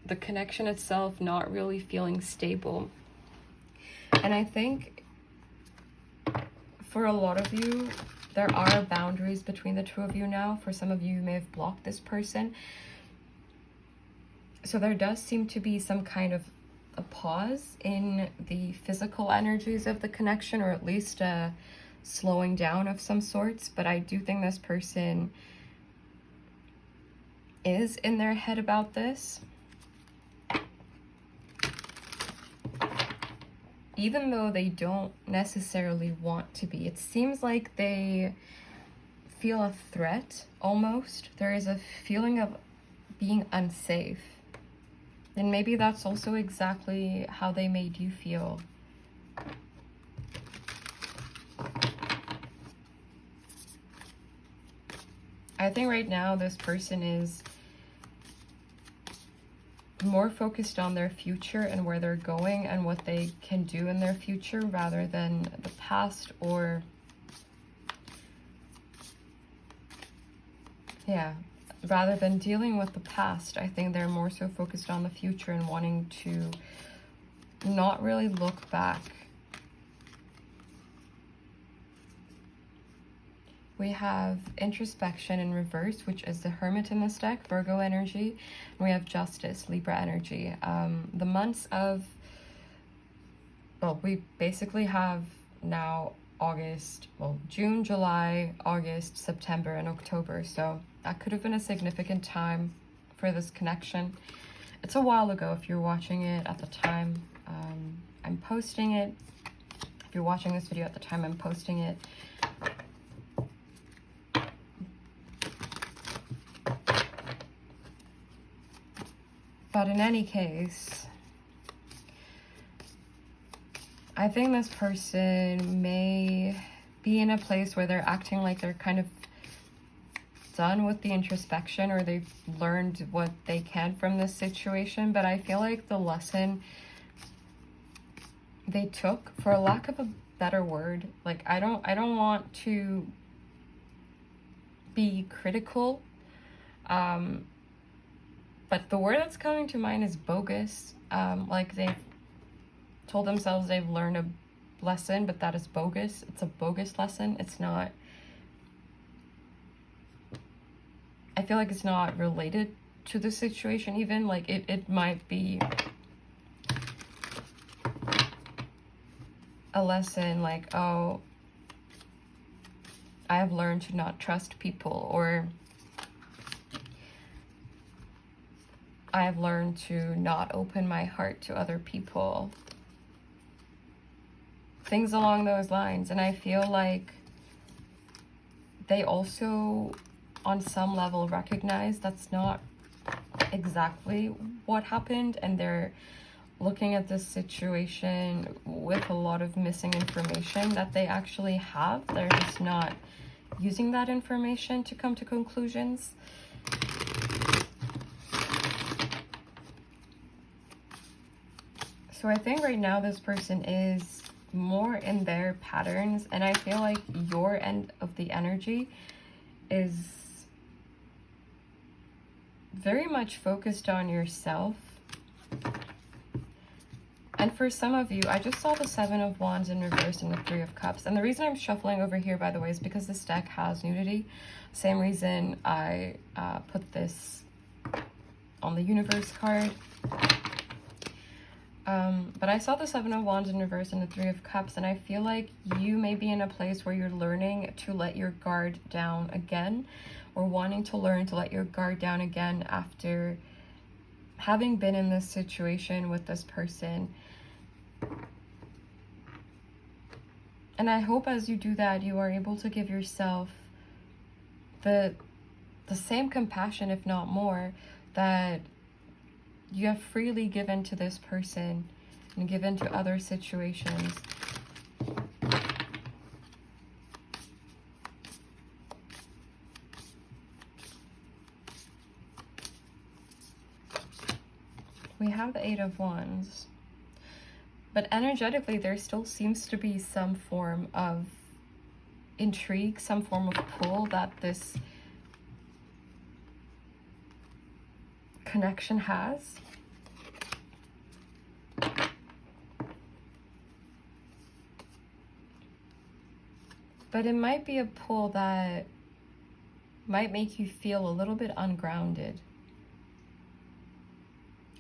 the connection itself not really feeling stable. And I think for a lot of you, there are boundaries between the two of you now. For some of you, you may have blocked this person. So there does seem to be some kind of a pause in the physical energies of the connection, or at least a slowing down of some sorts. But I do think this person is in their head about this. Even though they don't necessarily want to be. It seems like they feel a threat almost. There is a feeling of being unsafe. And maybe that's also exactly how they made you feel. I think right now this person is more focused on their future and where they're going and what they can do in their future rather than the past, or rather than dealing with the past. I think they're more so focused on the future and wanting to not really look back. We have introspection in reverse, which is the Hermit in this deck, Virgo energy. And we have Justice, Libra energy. The months of, well, we basically have now August, well, June, July, August, September, and October. So that could have been a significant time for this connection. It's a while ago if you're watching it at the time I'm posting it. If you're watching this video at the time I'm posting it. But in any case, I think this person may be in a place where they're acting like they're kind of done with the introspection, or they've learned what they can from this situation. But I feel like the lesson they took, for lack of a better word, like I don't want to be critical, but the word that's coming to mind is bogus. Like they've told themselves they've learned a lesson, but that is bogus. It's a bogus lesson. It's not, I feel like it's not related to the situation even. Like it might be a lesson like, oh, I have learned to not trust people, or I have learned to not open my heart to other people. Things along those lines. And I feel like they also, on some level, recognize that's not exactly what happened, and they're looking at this situation with a lot of missing information that they actually have. They're just not using that information to come to conclusions. So I think right now this person is more in their patterns, and I feel like your end of the energy is very much focused on yourself. And for some of you, I just saw the Seven of Wands in reverse and the Three of Cups. And the reason I'm shuffling over here, by the way, is because this deck has nudity. Same reason I put this on the Universe card. But I saw the Seven of Wands in reverse and the Three of Cups, and I feel like you may be in a place where you're learning to let your guard down again, or wanting to learn to let your guard down again after having been in this situation with this person. And I hope as you do that, you are able to give yourself the same compassion, if not more, that you have freely given to this person and given to other situations. We have the Eight of Wands. But energetically, there still seems to be some form of intrigue, some form of pull that this connection has. But it might be a pull that might make you feel a little bit ungrounded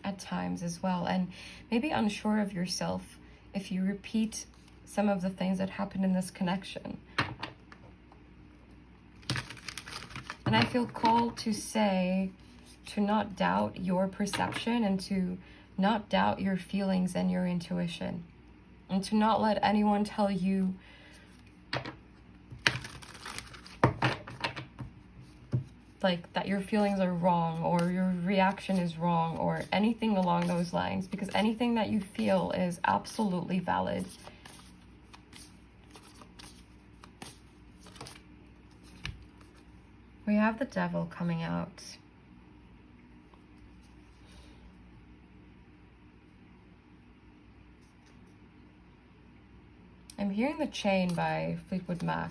at times as well, and maybe unsure of yourself if you repeat some of the things that happen in this connection. And I feel called to say, to not doubt your perception and to not doubt your feelings and your intuition, and to not let anyone tell you like that your feelings are wrong or your reaction is wrong or anything along those lines, because anything that you feel is absolutely valid. We have the Devil coming out. I'm hearing The Chain by Fleetwood Mac.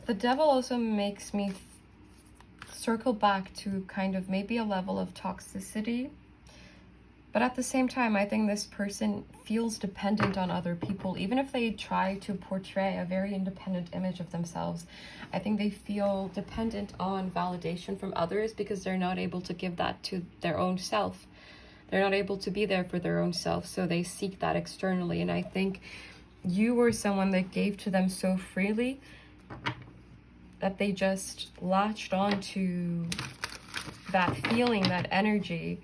The Devil also makes me circle back to kind of maybe a level of toxicity. But at the same time, I think this person feels dependent on other people. Even if they try to portray a very independent image of themselves, I think they feel dependent on validation from others because they're not able to give that to their own self. They're not able to be there for their own self, so they seek that externally. And I think you were someone that gave to them so freely that they just latched on to that feeling, that energy.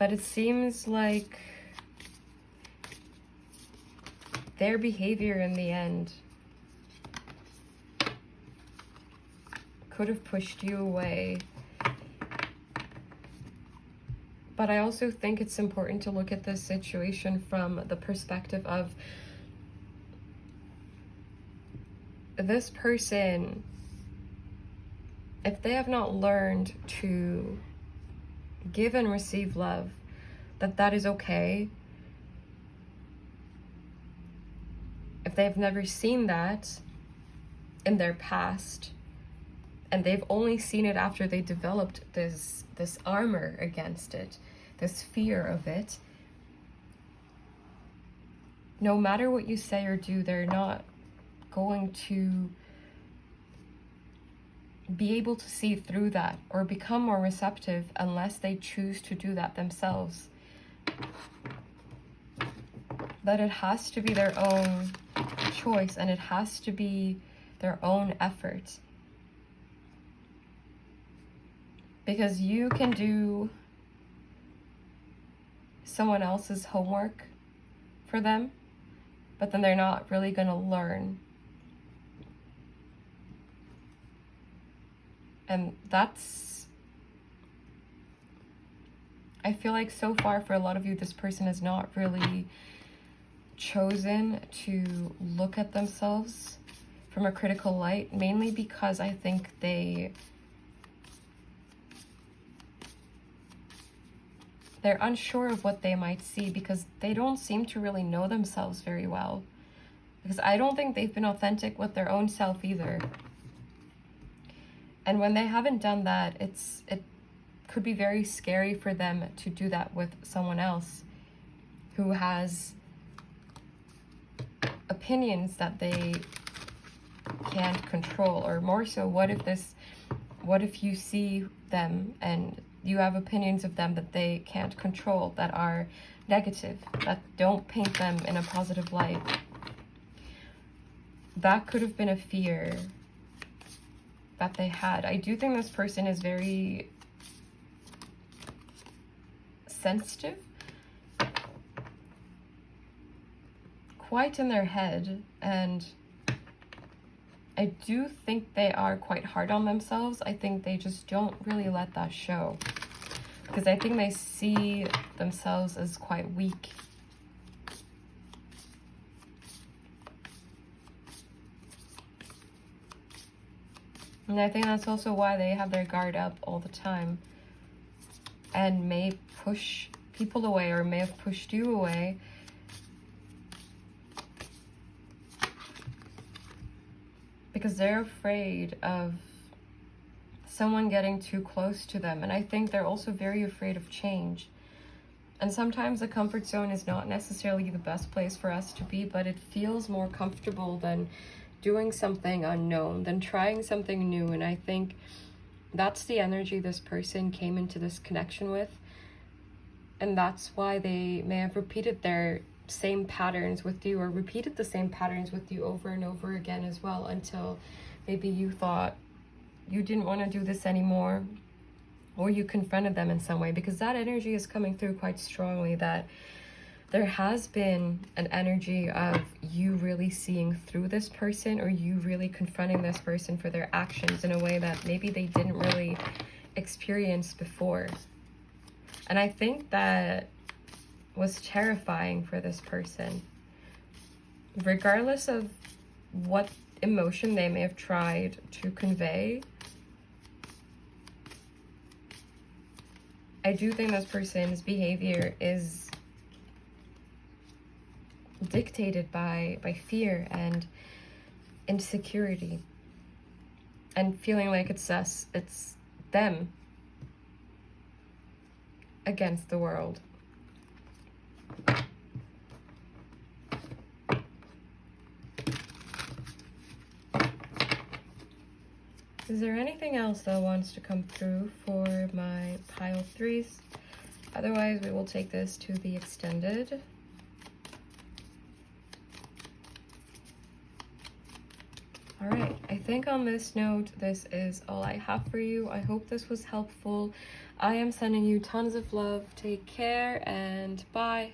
But it seems like their behavior in the end could have pushed you away. But I also think it's important to look at this situation from the perspective of this person, if they have not learned to give and receive love, that is okay. If they've never seen that in their past, and they've only seen it after they developed this armor against it, this fear of it, no matter what you say or do, they're not going to be able to see through that or become more receptive unless they choose to do that themselves. That it has to be their own choice and it has to be their own effort. Because you can do someone else's homework for them, but then they're not really going to learn. And that's, I feel like so far for a lot of you, this person has not really chosen to look at themselves from a critical light, mainly because I think they're unsure of what they might see because they don't seem to really know themselves very well. Because I don't think they've been authentic with their own self either. And when they haven't done that, it could be very scary for them to do that with someone else who has opinions that they can't control. Or more so, what if you see them and you have opinions of them that they can't control, that are negative, that don't paint them in a positive light? That could have been a fear that they had. I do think this person is very sensitive, quite in their head, and I do think they are quite hard on themselves. I think they just don't really let that show, because I think they see themselves as quite weak. And I think that's also why they have their guard up all the time and may push people away, or may have pushed you away. Because they're afraid of someone getting too close to them. And I think they're also very afraid of change. And sometimes the comfort zone is not necessarily the best place for us to be, but it feels more comfortable than doing something unknown, than trying something new. And I think that's the energy this person came into this connection with. And that's why they may have repeated their same patterns with you, or repeated the same patterns with you over and over again as well, until maybe you thought you didn't want to do this anymore, or you confronted them in some way, because that energy is coming through quite strongly, that there has been an energy of you really seeing through this person, or you really confronting this person for their actions in a way that maybe they didn't really experience before. And I think that was terrifying for this person. Regardless of what emotion they may have tried to convey, I do think this person's behavior is dictated by fear and insecurity, and feeling like it's them against the world. Is there anything else that wants to come through for my pile 3s? Otherwise, we will take this to the extended. All right, I think on this note, this is all I have for you. I hope this was helpful. I am sending you tons of love. Take care and bye.